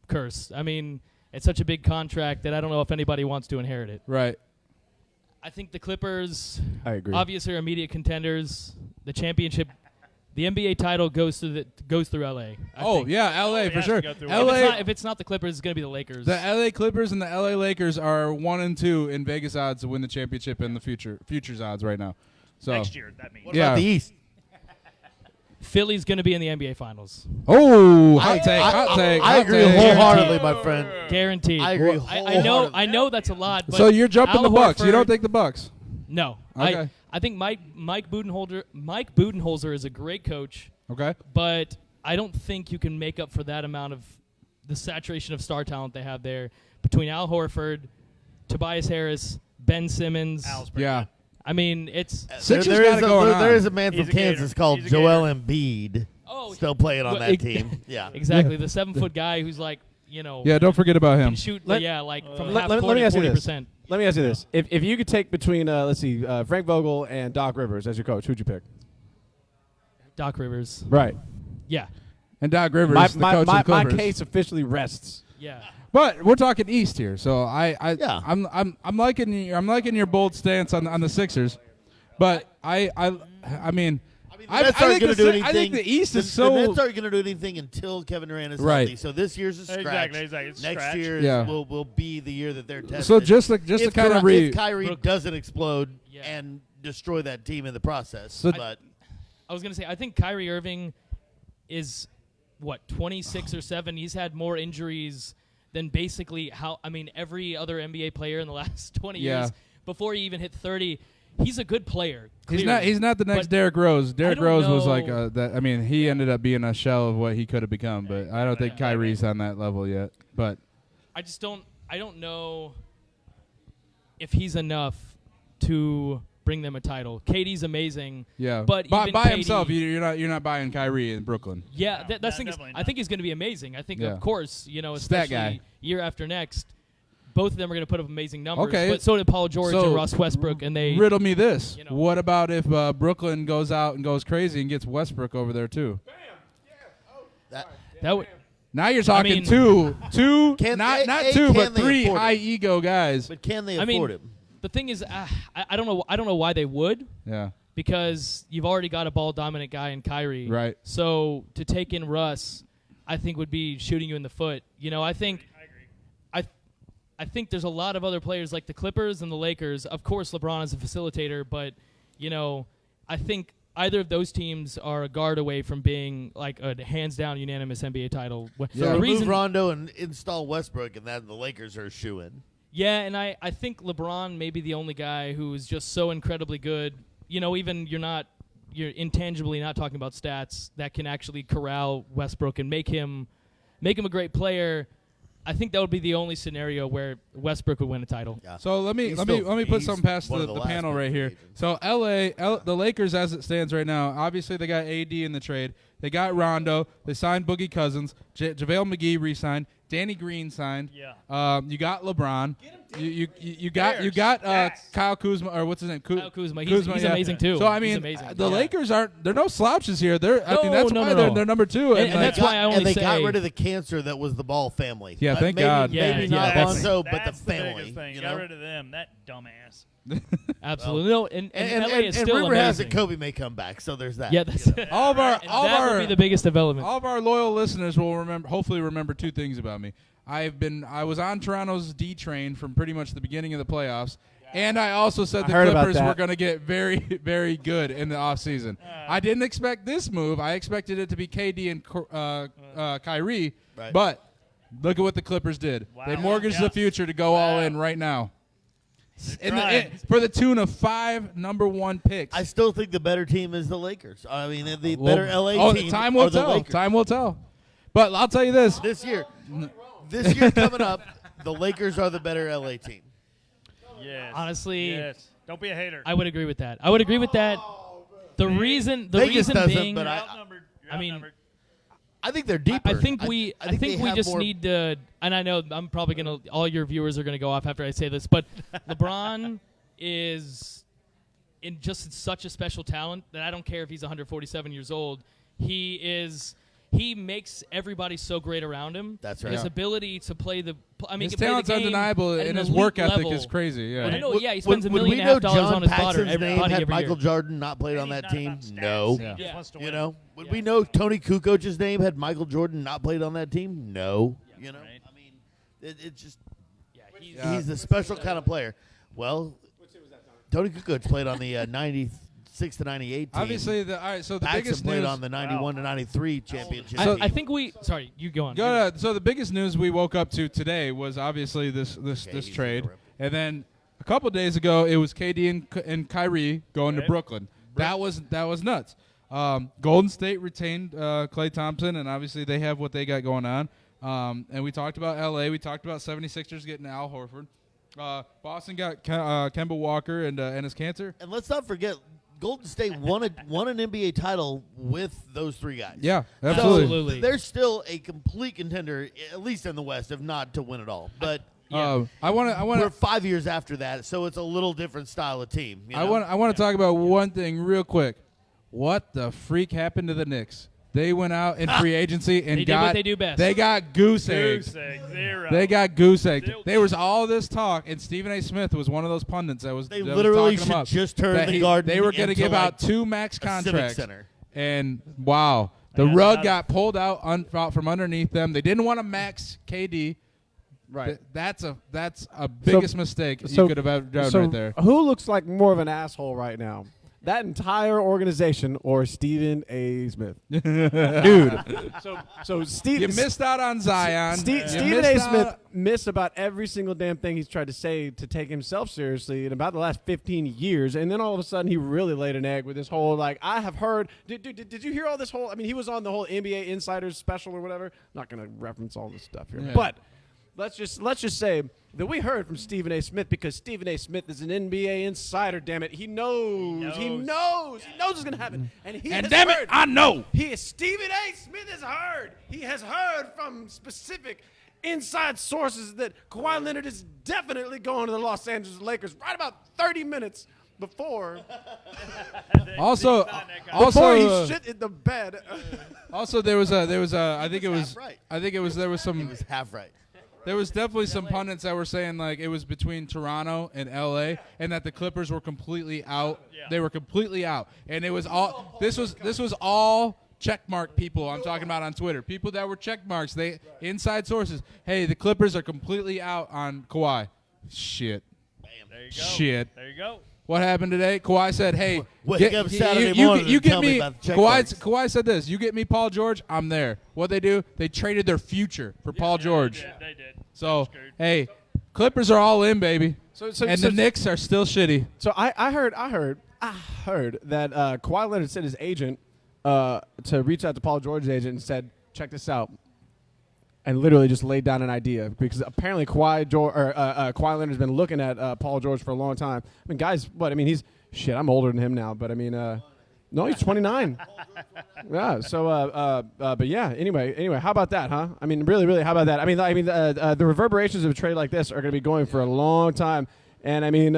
curse. I mean, it's such a big contract that I don't know if anybody wants to inherit it. Right. I think the Clippers I agree. obviously are immediate contenders. The championship the NBA title goes through LA. I think. Yeah, LA it for has to sure. go through LA. If it's not the Clippers, it's going to be the Lakers. The LA Clippers and the LA Lakers are 1 and 2 in Vegas odds to win the championship in the futures odds right now. So Next year, that means. What Yeah. about the East? Philly's going to be in the NBA Finals. Oh, hot take. I agree wholeheartedly, my friend. Guaranteed. I agree I know wholeheartedly. that's a lot. But So you're jumping Al the Bucks. You Horford- don't think the Bucks? No. Okay. I think Mike Budenholzer is a great coach, Okay. but I don't think you can make up for that amount of the saturation of star talent they have there between Al Horford, Tobias Harris, Ben Simmons. Al's pretty Yeah. good. I mean, it's Sixers there got is it going on. there is a man He's from a gator. Kansas called He's a Joel gator. Embiid. oh Still playing on well, that team. Yeah. exactly the 7-foot guy who's like Yeah, don't forget about him. can shoot Let- from let- half let court me at ask you this. 40%. Let me ask you this: if you could take between Frank Vogel and Doc Rivers as your coach, who'd you pick? Doc Rivers. Right. Yeah. And Doc Rivers, My, the my, coach my, of the my Clippers. case officially rests. Yeah. But we're talking East here, so Yeah. I'm liking your bold stance on the Sixers, but I mean. The Nets aren't going to do anything. I think the East is the so Nets aren't going to do anything until Kevin Durant is Right. healthy. So this year's a scratch. Exactly. It's Next scratch. year Yeah. will be the year that they're tested. so just to kind of if Kyrie doesn't explode Yeah. and destroy that team in the process. So- but I was going to say, I think Kyrie Irving is, 26 or 7? He's had more injuries than basically every other NBA player in the last 20 Yeah. years. Before he even hit 30, he's a good player. He's clearly. not the next But Derrick Rose. Derrick don't Rose was know- like that. I mean, he ended up being a shell of what he could have become. But I don't think Kyrie's on that level yet. But I don't know if he's enough to bring them a title. KD's amazing. yeah, But by even KD himself, you're not buying Kyrie in Brooklyn. Yeah, No, that's thing is, definitely I not. think he's going to be amazing. I think, Yeah. of course, Stat especially guy. year after next, both of them are going to put up amazing numbers. Okay. But so did Paul George So, and Russ Westbrook, and they. Riddle me this: you know. what about if Brooklyn goes out and goes crazy and gets Westbrook over there too? That would. Now you're talking mean- two, Can- not A, two, can but they 3 afford it? high ego guys. but can they I mean, afford him? The thing is, I don't know. I don't know why they would, Yeah, because you've already got a ball dominant guy in Kyrie. right. So to take in Russ, I think would be shooting you in the foot. I think. I think there's a lot of other players like the Clippers and the Lakers. Of course, LeBron is a facilitator, but I think either of those teams are a guard away from being like a hands-down unanimous NBA title. Yeah. So The remove reason, Rondo and install Westbrook, and then the Lakers are a shoo-in. yeah, and I think LeBron may be the only guy who is just so incredibly good. Even you're intangibly not talking about stats that can actually corral Westbrook and make him a great player. I think that would be the only scenario where Westbrook would win a title. Yeah. So let me He's put he's something past one the of the last panel good right here. free agents. So the Lakers, as it stands right now, obviously they got AD in the trade. They got Rondo. They signed Boogie Cousins. JaVale McGee re-signed. Danny Green signed. Yeah. You got LeBron. You got Kyle Kuzma, or what's his name? Kyle Kuzma. He's yeah. amazing too. So I He's mean, amazing. the Yeah. Lakers they're no slouches here. I No, mean that's no, why no. they're number 2. And that's why I only and they say got rid of the cancer that was the Ball family. Yeah, thank maybe, God. Yeah, Maybe yeah, not that's- Lonzo, but the That's family. biggest thing. You Got know? rid of them. That dumbass. Absolutely. No, and And, LA is still rumor has amazing. it Kobe may come back, so there's that. Yeah, that's you know. all of our and all of that our would be the biggest development. All of our loyal listeners will hopefully remember 2 things about me. I was on Toronto's D train from pretty much the beginning of the playoffs, and I also said the heard about Clippers that. were going to get very, very good in the offseason. I didn't expect this move. I expected it to be KD and Kyrie, Right. but look at what the Clippers did. Wow. They mortgaged Yeah. the future to go all Wow. in right now. trying. For the tune of 5 number 1 picks. I still think the better team is the Lakers. I mean, the Well, better LA team time are will the tell. Lakers. Time will tell. But I'll tell you this. This year coming up, the Lakers are the better LA team. Yes. Honestly, Yes. Don't be a hater. I would agree with that. The reason Vegas doesn't, being, but You're I- outnumbered. You're I mean, outnumbered. I think they're deeper. I think they we have just more- need to, and I know I'm probably gonna, all your viewers are gonna go off after I say this, but LeBron is just such a special talent that I don't care if he's 147 years old. He is he makes everybody so great around him. That's right. His ability to play the. I mean, His he can play the talent's game undeniable, at and an his elite work ethic level. is crazy. Yeah. I know. Yeah, he spends $1.5 Would we million know on John his Paxson's name body had every Michael year. Jordan not played on And he's that not team? about stats. No. He Yeah. just wants to You win. know, would Yeah. we know Tony Kukoc's name had Michael Jordan not played on that team? No. You know, Right. I mean, it's just Yeah, he's, he's a special kind of player. Well, Tony Kukoc played on the 96 to 98 team. Obviously, all right. So the Paxson biggest played news on the 91 to 93 championship. I, team. I think we. Sorry, you go on. So the biggest news we woke up to today was obviously this he's trade, interrupted. and then a couple days ago it was KD and Kyrie going to Right. Brooklyn. That was nuts. Golden State retained Klay Thompson, and obviously they have what they got going on. And we talked about LA. We talked about 76ers getting Al Horford. Boston got Kemba Walker and his cancer. And let's not forget, Golden State won an NBA title with those three guys. Yeah, So Absolutely. they're still a complete contender, at least in the West, if not to win it all. But Yeah. I want we're to 5 years after that, so it's a little different style of team. You know? I want to talk about one thing real quick. What the freak happened to the Knicks? They went out in free agency and They did got what they do best. They got goose eggs. Goose egg, 0. They got goose egged. Zilch. There was all this talk, and Stephen A. Smith was one of those pundits that was. They that was literally talking him should up, just turn that the Garden They were going to into, give like, out 2 max a civic contracts, center. and wow, the Yeah, rug not- got pulled out from underneath them. They didn't want to max KD. Right. That's a biggest mistake you could have ever done so right there. who looks like more of an asshole right now? That entire organization or Stephen A. Smith? Dude. So Steve, You missed out on Zion. You Stephen missed A. Smith out- missed about every single damn thing he's tried to say to take himself seriously in about the last 15 years. And then all of a sudden he really laid an egg with this whole, like, I have heard. Did you hear all this whole? I mean, he was on the whole NBA Insiders special or whatever. Not going to reference all this stuff here. Yeah. But let's just say that we heard from Stephen A. Smith because Stephen A. Smith is an NBA insider, damn it. He knows. He knows what's going to happen. And And damn it, I know. Stephen A. Smith has heard. He has heard from specific inside sources that Kawhi Leonard is definitely going to the Los Angeles Lakers right about 30 minutes before Also, before he also, shit in the bed. also there was a. I think it was. half right. I think it was. There was He some. was half right. There was definitely some pundits that were saying like it was between Toronto and LA, and that the Clippers were completely out. Yeah. They were completely out, and it was all. This was all checkmark people. I'm talking about on Twitter. People that were checkmarks. They inside sources. Hey, the Clippers are completely out on Kawhi. Shit. There you go. Shit. There you go. What happened today? Kawhi said, "Hey, Wake up Saturday morning you and get tell me me." about the check Kawhi, marks. Kawhi said this: "You get me Paul George, I'm there." What they do? They traded their future for Paul George. Yeah, they did. So Screwed. hey, Clippers are all in, baby, and the Knicks are still shitty. So I heard that Kawhi Leonard sent his agent to reach out to Paul George's agent and said, "Check this out," and literally just laid down an idea because apparently Kawhi Leonard's been looking at Paul George for a long time. I mean, guys, what? I mean, he's shit. I'm older than him now, but I mean, no, he's 29. Yeah. So, but yeah. Anyway, how about that, huh? I mean, really, how about that? I mean, the reverberations of a trade like this are going to be going for a long time, and I mean.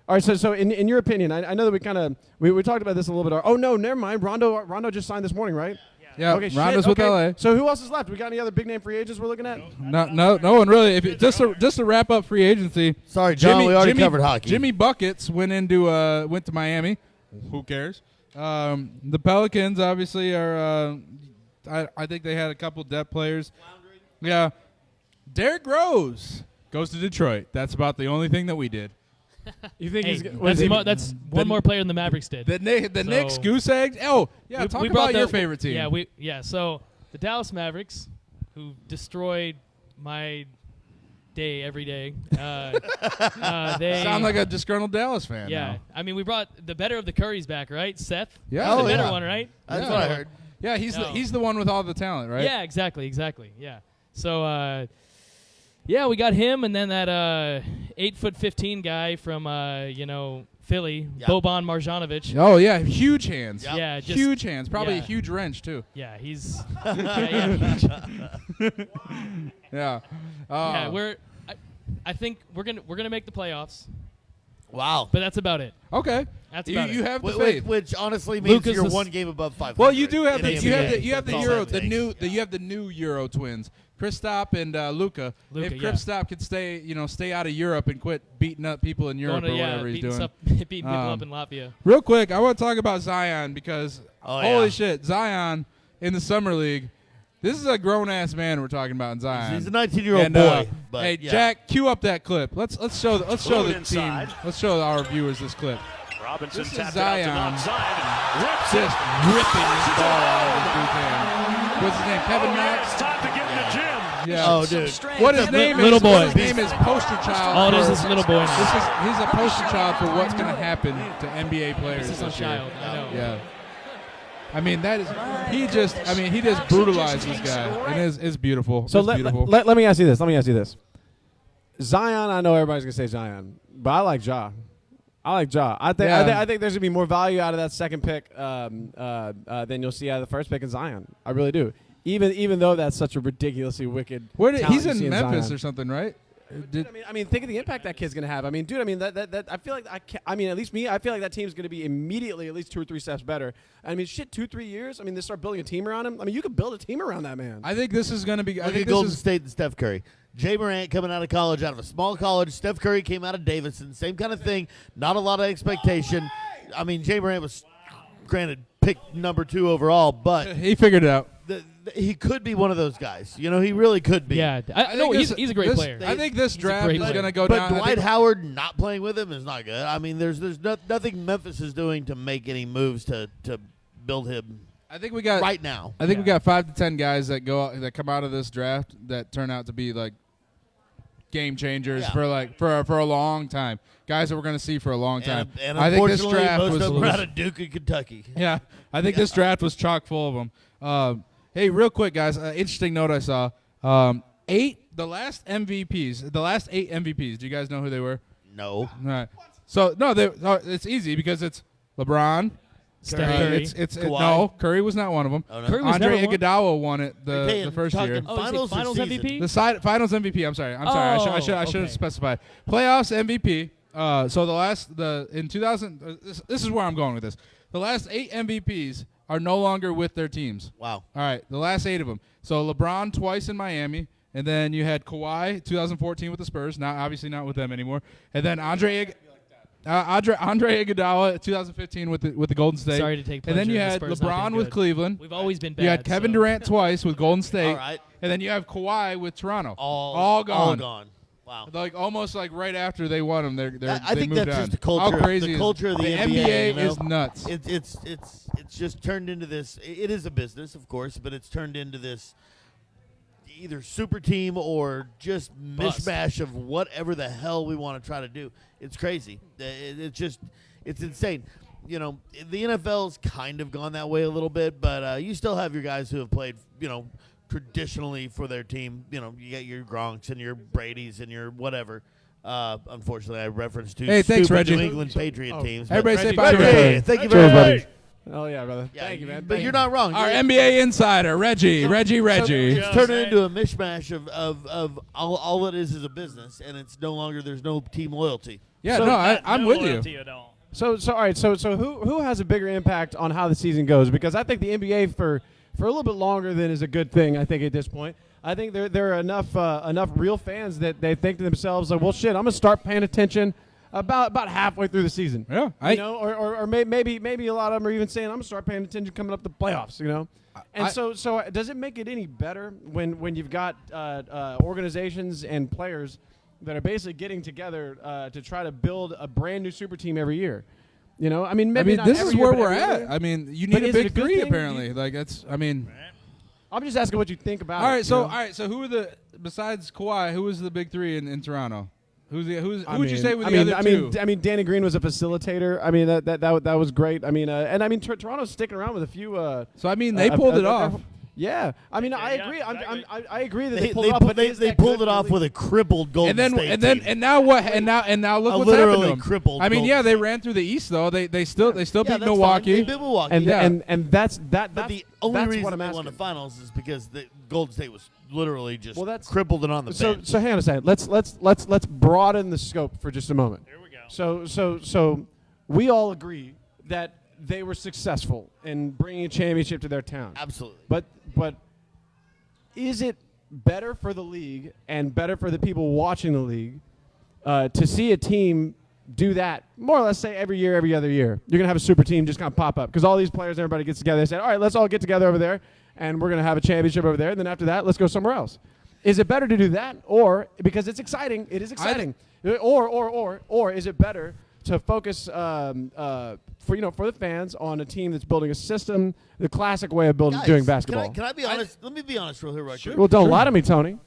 All right, so in your opinion, I know that we talked about this a little bit. Oh no, never mind. Rondo just signed this morning, right? Yeah, Okay, Rondo's shit, with okay. LA. So who else is left? We got any other big name free agents we're looking at? No one really. If it, just to wrap up free agency. Sorry, John, we already covered hockey. Jimmy Buckets went to Miami. Who cares? The Pelicans obviously are. I think they had a couple depth players. Yeah, Derrick Rose goes to Detroit. That's about the only thing that we did. You think Hey, he's was that's, he, that's one more player than the Mavericks did. The So- Knicks goose egg. Oh yeah, talk brought about your favorite team. Yeah. So the Dallas Mavericks, who destroyed my day every day. They Sound like a disgruntled Dallas fan. yeah. now. I mean, we brought the better of the Currys back, right? Seth. Yeah. He's Oh, the better yeah. one, right? That's Yeah. what I heard. Yeah, he's No. he's the one with all the talent, right? Yeah, exactly. Yeah. So, yeah, we got him, and then that 8'15" guy from Philly, Yeah. Boban Marjanovic. Oh yeah, huge hands. Yep. Yeah, just, Huge hands. Probably a yeah. huge wrench too. Yeah, he's huge. Yeah. Yeah, I think we're gonna make the playoffs, Wow. but that's about it. Okay. That's about You it. have the faith. Which honestly means Luka's you're the one game above 500. Well, you do have in the NBA. you have the That's all Euro that takes. you have the new Euro twins, Kristaps and Luka. If yeah. Kristaps could stay out of Europe and quit beating up people in Europe or whatever he's doing. Beating people up in Latvia. Real quick, I want to talk about Zion because holy yeah. shit, Zion in the summer league. This is a grown ass man we're talking about in Zion. He's a 19-year-old And, boy. But hey, yeah. Jack, cue up that clip. Let's show the inside. team. Let's show our viewers this clip. Robinson This is tapped Zion. it out to Zion. Rips Just it. ripping this ball out of his dude's hand. What's his name? Kevin Oh, yeah, Knox. it's time to get in the gym. Yeah. Oh, dude. What his name is? Little boy. What his name is poster child. Oh, there's for- this little boy. He's a poster child for what's going to happen to NBA players This is a this year. child. I know. Yeah. I mean he just brutalized this guy, and it's beautiful. So it's beautiful. let me ask you this. Zion, I know everybody's gonna say Zion, but I like Ja. I think there's gonna be more value out of that second pick than you'll see out of the first pick in Zion. I really do. Even though that's such a ridiculously wicked. He's talent you in see Memphis Zion. or something, right? Dude, I mean, think of the impact that kid's gonna have. I mean, dude, that I feel like at least me, I feel like that team's gonna be immediately at least 2 or 3 steps better. I mean, 2-3 years. I mean, they start building a team around him. I mean, you could build a team around that man. I think this is going to be. I Look think at this Golden is. State and Steph Curry. Jay Morant coming out of college, out of a small college. Steph Curry came out of Davidson. Same kind of thing. Not a lot of expectation. I mean, Jay Morant was, granted, picked number 2 overall, but He figured it out. he could be one of those guys. You know, he really could be. Yeah, I no, think he's a great player. I think this a draft great is player. going to go But down. I Dwight think- Howard not playing with him is not good. I mean, there's nothing Memphis is doing to make any moves to build him I think we got right now. I think we got 5 to 10 guys that come out of this draft that turn out to be like game changers Yeah. for a long time. Guys that we're going to see for a long time. And I think this unfortunately, draft most was of them are out of Duke and Kentucky. yeah. I think this draft was chock full of them. Hey, real quick, guys. Interesting note I saw. The last eight MVPs. Do you guys know who they were? No. All right. So no, it's easy because it's LeBron. Steph Curry. Kawhi. No, Curry was not one of them. Oh, no. Curry was Andre never one. Iguodala won it Okay, the first talking year. Oh, is he finals or season? MVP? The finals MVP. I'm sorry. I should have okay. specified. Playoffs MVP. So in 2000. This is where I'm going with this. The last 8 MVPs are no longer with their teams. Wow. All right, the last 8 of them. So LeBron twice in Miami, and then you had Kawhi 2014 with the Spurs. Now, obviously not with them anymore. And then Andre Iguodala 2015 with the Golden State. Sorry to take And then pleasure you in the had Spurs not LeBron being with good. Cleveland. We've always been bad. You had Kevin so. Durant twice with Golden State. All right. And then you have Kawhi with Toronto. All gone. All gone. Wow. Like almost like right after they won them, I they think moved that's on. just the culture. How crazy the is- culture of the NBA. NBA you know? is nuts. It's just turned into this. It is a business, of course, but it's turned into this either super team or just Bust. mishmash of whatever the hell we want to try to do. It's crazy. It's insane. You know, the NFL's kind of gone that way a little bit, but you still have your guys who have played, traditionally for their team. You know, you get your Gronks and your Bradys and your whatever. Unfortunately, I referenced two Hey, thanks, stupid Reggie. New England Patriot teams. but- Everybody say Reggie, bye, Reggie. Reggie. Hey, thank you Cheers, very much. buddy. Oh yeah, brother. Thank you, man. But you're not wrong. Our You're- NBA insider, Reggie. It's turning into a mishmash of all it is a business, and it's no longer there's no team loyalty. Yeah, So- no, I'm No with loyalty you. at all. So all right. So who has a bigger impact on how the season goes? Because I think the NBA for a little bit longer than is a good thing. I think at this point, I think there are enough real fans that they think to themselves like, well, shit, I'm gonna start paying attention about halfway through the season. Yeah, or maybe a lot of them are even saying I'm gonna start paying attention coming up the playoffs. And so does it make it any better when you've got organizations and players that are basically getting together to try to build a brand new super team every year? I mean, maybe not this every is year, where but we're every at. other year. I mean, you But need a is it a big good three thing? apparently. Like that's. I mean, I'm just asking what you think about all it. right. So who are the besides Kawhi? Who was the big three in Toronto? Who would you say were the other two? I mean, Danny Green was a facilitator. I mean, that was great. I mean, and I mean, Toronto's sticking around with a few. So I mean, they pulled it off. Yeah, I mean, I Yeah, agree. exactly. I agree that They they pulled it off. But is they that pulled good it off really? with a crippled Golden State team. and now what? And now look A what's happened to literally them. crippled I mean, Golden yeah, they State. ran through the East though. They still Yeah, beat that's fine. Milwaukee. They beat Milwaukee. And Yeah. and that's that. But That's, the only that's reason what I'm they asking. won the finals is because the Golden State was literally just Well, that's- crippled and on the bench. So hang on a second. Let's broaden the scope for just a moment. Here we go. So we all agree that they were successful in bringing a championship to their town. Absolutely. But is it better for the league and better for the people watching the league to see a team do that more or less, say, every year, every other year? You're going to have a super team just kind of pop up because all these players, everybody gets together. They say, all right, let's all get together over there, and we're going to have a championship over there. And then after that, let's go somewhere else. Is it better to do that, or because it's exciting, it is exciting, or is it better to focus for the fans on a team that's building a system, the classic way of doing basketball? Can I be honest? Let me be honest real here, right quick. Well, don't lie to me, Tony.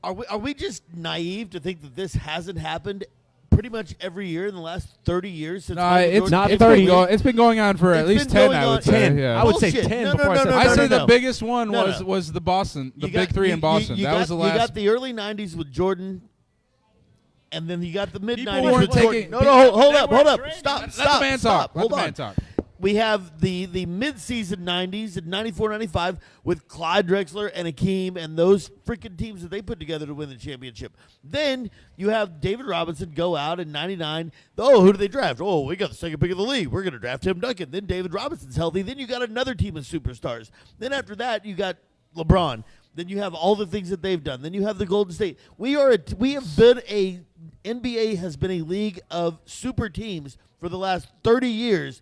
Are we just naive to think that this hasn't happened pretty much every year in the last 30 years since it's not it's 30. It's been going on for at least 10, I would say. 10. Yeah. I would say Bullshit. 10 No, before no, I said no, I no, say no. the biggest one No, no. was the Boston, the You got- big three in Boston. You That got, was the You last. got the early 90s with Jordan, and then you got the mid People 90s weren't with Jordan. taking- No, hold up. weren't Stop, drinking. stop, Let the man stop. talk. Let Hold the on. man talk. We have the mid-season 90s and 94, 95 with Clyde Drexler and Akeem and those freaking teams that they put together to win the championship. Then you have David Robinson go out in 99. Oh, who do they draft? Oh, we got the second pick of the league. We're going to draft Tim Duncan. Then David Robinson's healthy. Then you got another team of superstars. Then after that, you got LeBron. Then you have all the things that they've done. Then you have the Golden State. We have been NBA has been a league of super teams for the last 30 years.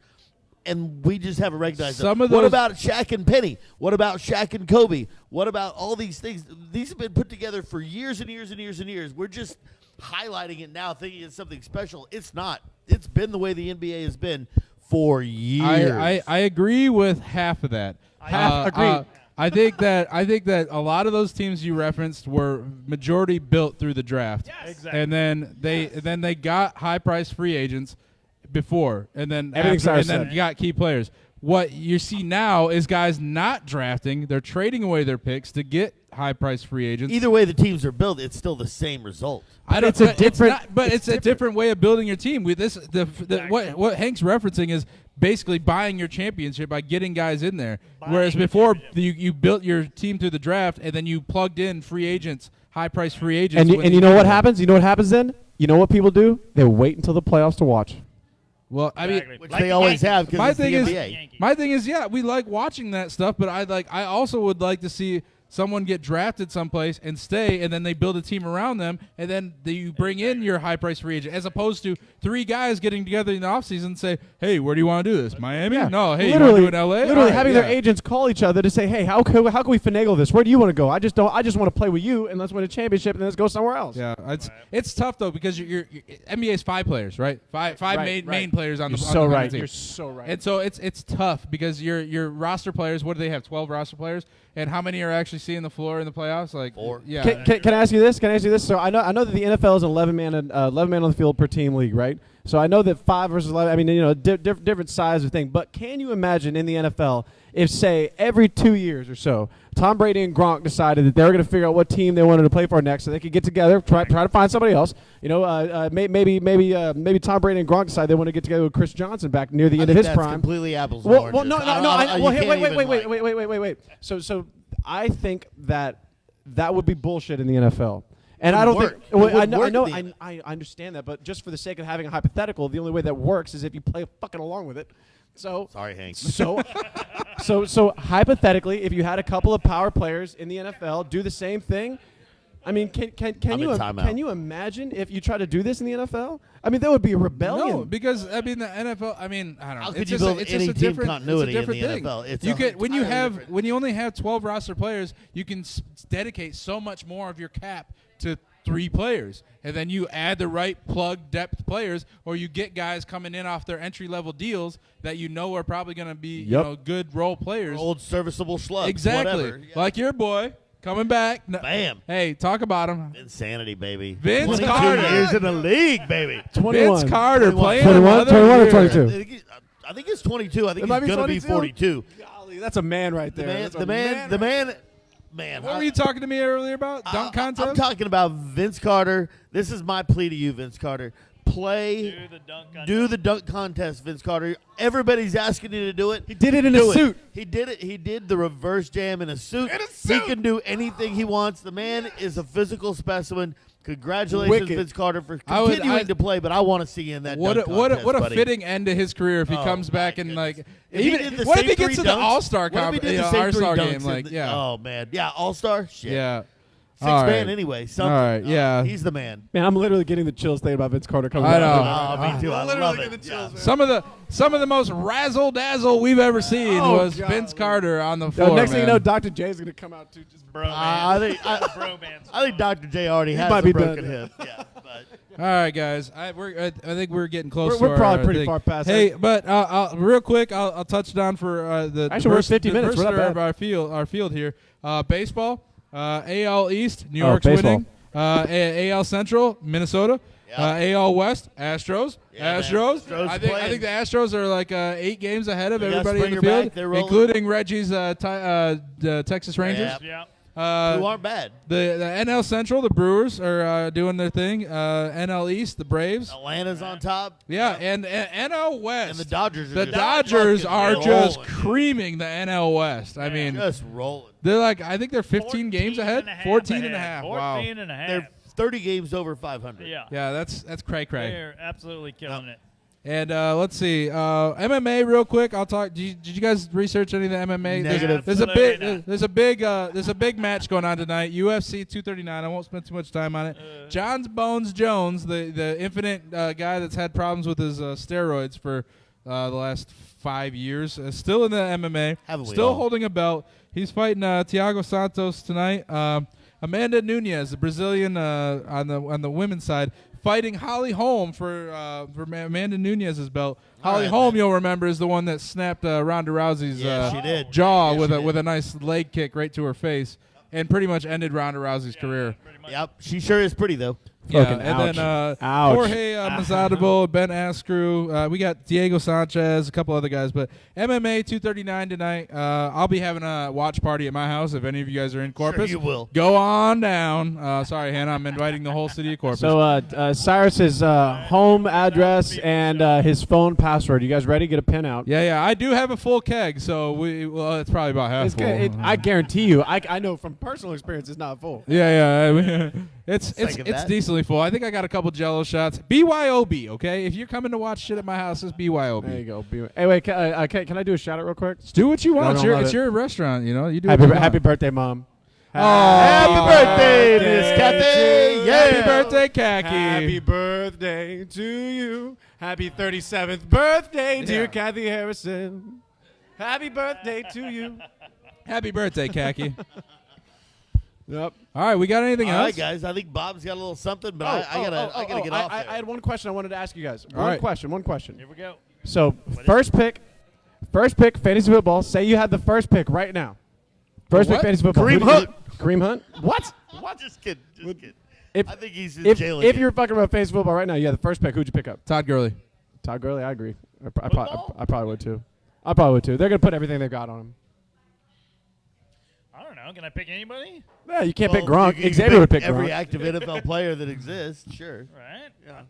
And we just haven't recognized Some them. of What those- about Shaq and Penny? What about Shaq and Kobe? What about all these things? These have been put together for years and years and years and years. We're just highlighting it now, thinking it's something special. It's not. It's been the way the NBA has been for years. I agree with half of that. Agreed. I think that a lot of those teams you referenced were majority built through the draft. Yes. Exactly. And then they got high price free agents before, and then Everything Sarah then said. you got key players. What you see now is guys not drafting; they're trading away their picks to get high price free agents. Either way the teams are built, it's still the same result. I don't. it's a but different- It's not, but it's it's a different way of building your team. With this, what Hank's referencing is basically buying your championship by getting guys in there. Whereas Buying before, championship. you built your team through the draft, and then you plugged in free agents, high price free agents. And you know what happens? You know what happens then? You know what people do? They wait until the playoffs to watch. Well, I mean, Exactly. Which Like they the always Yankees. have because My it's the thing is- NBA. Yankees. my thing is, yeah, we like watching that stuff, but I also would like to see someone get drafted someplace and stay, and then they build a team around them, and then you bring in your high-price free agent, as opposed to three guys getting together in the offseason and say, hey, where do you want to do this? Miami? No, hey, you want to do it in L.A.? Literally All right, having yeah. their agents call each other to say, hey, how can we finagle this? Where do you want to go? I just want to play with you, and let's win a championship, and then let's go somewhere else. Yeah, it's tough, though, because you're NBA's 5 players, right? Five Right, main players on You're the so on the right. team. You're so right. And so it's tough because your roster players, what do they have, 12 roster players? And how many are actually seeing the floor in the playoffs? Like 4. Yeah. Can I ask you this? So I know that the NFL is an 11 man on the field per team league, right? So I know that 5 versus 11. I mean, different size of thing. But can you imagine in the NFL if, say, every 2 years or so, Tom Brady and Gronk decided that they were going to figure out what team they wanted to play for next, so they could get together, try to find somebody else. Maybe Tom Brady and Gronk decide they want to get together with Chris Johnson back near the end of his that's prime. completely apples and Well, oranges. no. You can't even, Wait. So I think that would be bullshit in the NFL. And I don't work. think. It Well, I wouldn't know. work I then. I understand that, but just for the sake of having a hypothetical, the only way that works is if you play fucking along with it. So Sorry, Hank. so hypothetically, if you had a couple of power players in the NFL do the same thing, I mean, can I'm you in timeout. can you imagine if you try to do this in the NFL? I mean, there would be a rebellion. No, because I mean the NFL. I mean I don't know. How could It's you just build it's any just a team different continuity it's a in different the thing. NFL? It's you a can when you entirely have different- when you only have 12 roster players, you can dedicate so much more of your cap to 3 players, and then you add the right plug depth players, or you get guys coming in off their entry level deals that you know are probably going to be Yep. good role players. old serviceable slugs. Exactly, Whatever. Yeah. like your boy coming back. Bam. Hey, talk about him. Insanity, baby. Vince 22 Carter. years in the league, baby. 21. Vince Carter 21. playing 21, another 21 or year. 22? I think it's 22. I think It might he's be going to be 22? 42. Golly, that's a man right there. That's a Man. What were you talking to me earlier about? Dunk contest? I'm talking about Vince Carter. This is my plea to you, Vince Carter. play. Do the dunk contest, Vince Carter. Everybody's asking you to do it. He did it in a suit. He did it. He did the reverse jam in a suit. He can do anything he wants. The man is a physical specimen. Congratulations, Wicked. Vince Carter, for continuing to play. But I want to see you in that. What dunk a, what a, contest, what a buddy. fitting end to his career if he Oh, comes back my and goodness. like. If he Even did the what if same he gets three to the dunks- All-Star what if he did the All same three Star dunks game? in Like, the- yeah, Oh man, yeah, All-Star. Shit. yeah. Six All man right. anyway. Something. All right, yeah. He's the man. Man, I'm literally getting the chills thinking about Vince Carter coming I back. know. Oh, me too. I Literally love getting it. the chills, man. Some of the most razzle dazzle we've ever seen Oh, was God. Vince Carter on the Yo, floor. next thing you man. know, Dr. J is going to come out too. Just I think Dr. J already has might a be broken done. hip. Yeah, but All right, guys. I think we're getting close. We're to probably our pretty thing. far past Hey, that. but real quick, I'll touch down for the Actually, we're first, 50 the minutes. first We're not of bad. our field here. Baseball, AL East, New Oh, York's baseball. winning. AL Central, Minnesota. Yeah. AL West, Astros. Yeah, man. Astros. Astros I playing. think the Astros are like 8 games ahead of They got everybody in the Springer field, back. They're rolling. including Reggie's the Texas Rangers. Yeah. Yeah. who aren't bad. The NL Central, the Brewers are doing their thing. NL East, the Braves. Atlanta's on top. Yeah, and NL West. And the Dodgers are The just Dodgers fucking are just rolling, creaming the NL West. I mean, just rolling. they're like, I think they're 15 games 14 ahead. and a half 14 and a half. 14 Wow. and a half. They're 30 games over 500. yeah. Yeah, that's cray cray. They're absolutely killing it. And let's see, MMA real quick. I'll talk. Did you guys research any of the MMA? Negative. There's a Absolutely big not. there's a big match going on tonight. UFC 239. I won't spend too much time on it. John Bones Jones, the infinite guy that's had problems with his steroids for the last 5 years, still in the MMA, Haven't we still all? holding a belt. He's fighting Thiago Santos tonight. Amanda Nunes, the Brazilian on the women's side, fighting Holly Holm for Amanda Nunes' belt. Holly right, Holm, man. you'll remember, is the one that snapped Ronda Rousey's Yeah, she did. jaw Yeah, with she a did. with a nice leg kick right to her face, and pretty much ended Ronda Rousey's career. Pretty much. Yep. She sure is pretty, though. Yeah, Fucking and ouch. then Ouch. Jorge Masvidal, Ben Askren. We got Diego Sanchez, a couple other guys. But MMA 239 tonight. I'll be having a watch party at my house if any of you guys are in Corpus. you will. Go on down. Sorry, Hannah. I'm inviting the whole city of Corpus. So Cyrus's home address and his phone password. You guys ready? Get a pin out. yeah. I do have a full keg, so it's probably about half It's full. good. I guarantee you. I know from personal experience it's not full. Yeah. I mean, it's Second that. decently full. I think I got a couple Jello shots. BYOB, okay? If you're coming to watch shit at my house, it's BYOB. There you go. Hey, wait. Can I do a shout out real quick? Do what you want. No, It's no, your restaurant, you know. You do Happy, what you want. happy birthday, Mom. Happy birthday, Miss Kathy. Yeah. Happy birthday, Khaki. Happy birthday to you. Happy 37th birthday, dear Yeah. Kathy Harrison. Happy birthday to you. Happy birthday, Khaki. Yep. All right, we got anything All else? right, guys. I think Bob's got a little something, but I gotta get off I there. had one question I wanted to ask you guys. All right. One question. Here we go. So, first pick, fantasy football. Say you had the first pick right now. First pick, What? fantasy football. Kareem Who do you- Hunt. Kareem Hunt? What? What? Just kidding. Just kidding. If, I think he's in if, jail if again. you're fucking about fantasy football right now, you had the first pick. Who'd you pick up? Todd Gurley. Todd Gurley? I agree. I Football? probably would too. I probably would too. They're going to put everything they've got on him. I don't know. Can I pick anybody? Yeah, you can't Well, pick Gronk. you can Xavier pick would pick every Gronk. active NFL player that exists. Sure. Right? Yeah.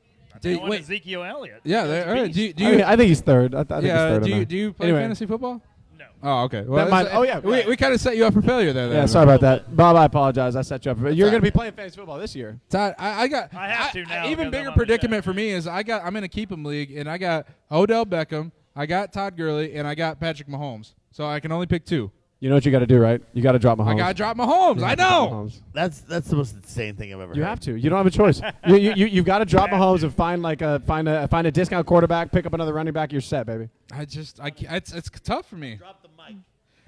Do you- I want wait. Ezekiel Elliott. Yeah, He's a all right. beast. Do you, I think he's third. I think he's yeah, third. do you play Anyway. fantasy football? No. Oh, okay. Well, That might- it's- oh, yeah. We kind of set you up for failure there. Yeah, then. sorry about that. Bob, I apologize. I set you up. You're going to be playing fantasy football this year. Todd, I got. I have to now Even because bigger I'm on the predicament show. for me is I'm in a keep 'em league, and I got Odell Beckham, I got Todd Gurley, and I got Patrick Mahomes. So I can only pick 2. You know what you got to do, right? You got to drop Mahomes. I got to drop Mahomes. You I have to drop know. Mahomes. That's the most insane thing I've ever You heard. have to. You don't have a choice. you got to drop Mahomes and find a discount quarterback, pick up another running back. You're set, baby. It's tough for me. Drop the mic.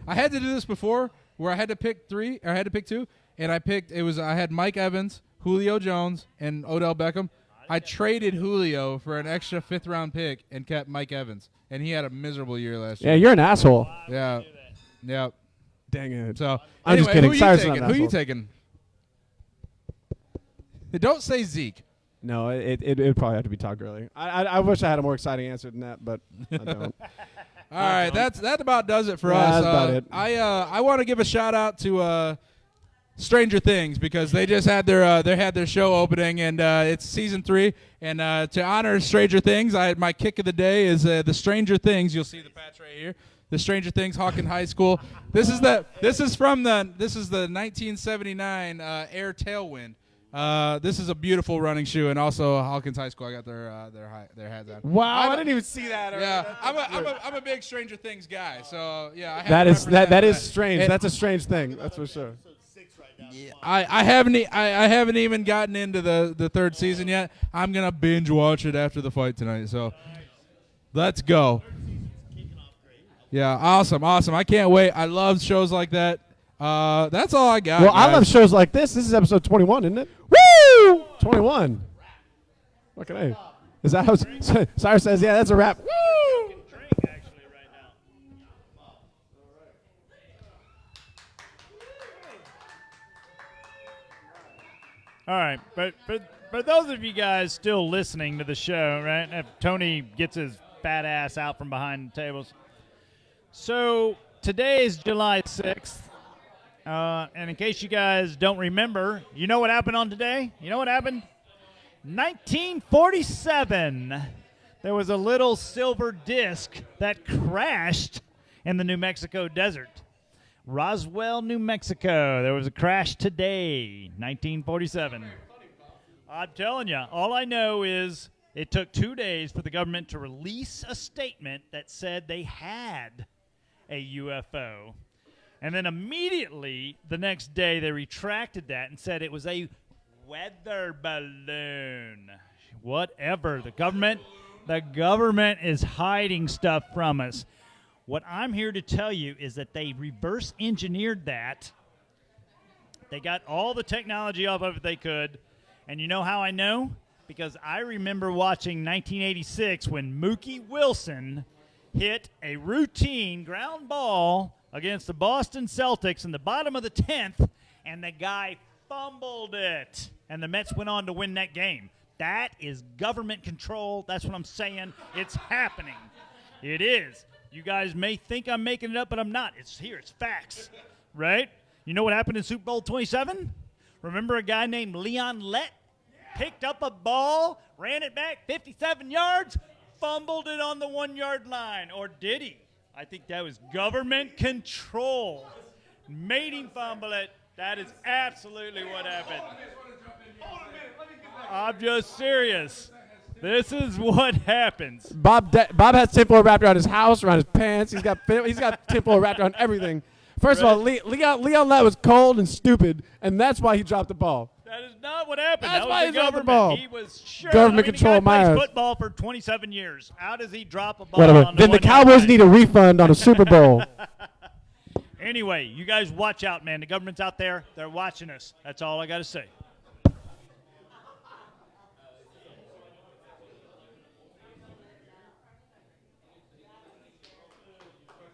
I had to do this before, where I had to pick 3, or I had to pick 2, and I had Mike Evans, Julio Jones, and Odell Beckham. I traded Julio for an extra 5th round pick and kept Mike Evans, and he had a miserable year last Yeah, year. you're an asshole. Yeah, yeah. Dang it. So I'm just anyway, kidding. Who Cyrus you is taking? not an Who you asshole. taking? Don't say Zeke. No, it would probably have to be Todd Gurley. I wish I had a more exciting answer than that, but I don't. All right, that about does it for Yeah, us. that's about it. I want to give a shout out to Stranger Things, because they just had their show opening, and it's season 3. And to honor Stranger Things, my kick of the day is the Stranger Things. You'll see the patch right here. The Stranger Things Hawkins High School. This is the 1979 Air Tailwind. This is a beautiful running shoe, and also Hawkins High School. I got their hats on. Wow, I didn't even see that. Yeah, I'm a big Stranger Things guy. So yeah, I that is that strange. That's a strange thing. That's for sure. Yeah, I haven't even gotten into the 3rd season yet. I'm gonna binge watch it after the fight tonight. So let's go. Yeah, awesome. I can't wait. I love shows like that. That's all I got. Well, guys. I love shows like this. This is episode 21, isn't it? Woo! 21. What can I? Is that how Cyrus says? Yeah, that's a wrap. Woo! All right, but for those of you guys still listening to the show, right? If Tony gets his fat ass out from behind the tables. So today is July 6th, and in case you guys don't remember, you know what happened on today? You know what happened? 1947. There was a little silver disc that crashed in the New Mexico desert. Roswell, New Mexico. There was a crash today, 1947. I'm telling you, all I know is it took 2 days for the government to release a statement that said they had a UFO. And then immediately the next day they retracted that and said it was a weather balloon. Whatever. The government is hiding stuff from us. What I'm here to tell you is that they reverse engineered that. They got all the technology off of it they could. And you know how I know? Because I remember watching 1986 when Mookie Wilson hit a routine ground ball against the Boston Celtics in the bottom of the 10th, and the guy fumbled it. And the Mets went on to win that game. That is government control. That's what I'm saying. It's happening. It is. You guys may think I'm making it up, but I'm not. It's here. It's facts, right? You know what happened in Super Bowl 27? Remember a guy named Leon Lett picked up a ball, ran it back 57 yards, fumbled it on the 1-yard line. Or did he? I think that was government control. Made him fumble it. That is absolutely what happened. I'm just serious. This is what happens. Bob has tinfoil wrapped around his house, around his pants. He's got tinfoil wrapped around everything. First of all, Leon Lett was cold and stupid, and that's why he dropped the ball. That is not what happened. That's that why was he dropped the government. ball. He was sure. Government the control guy plays Myers. football for 27 years. How does he drop a ball? Whatever. On Then the 1-yard Cowboys line? need a refund on a Super Bowl. Anyway, you guys watch out, man. The government's out there. They're watching us. That's all I got to say.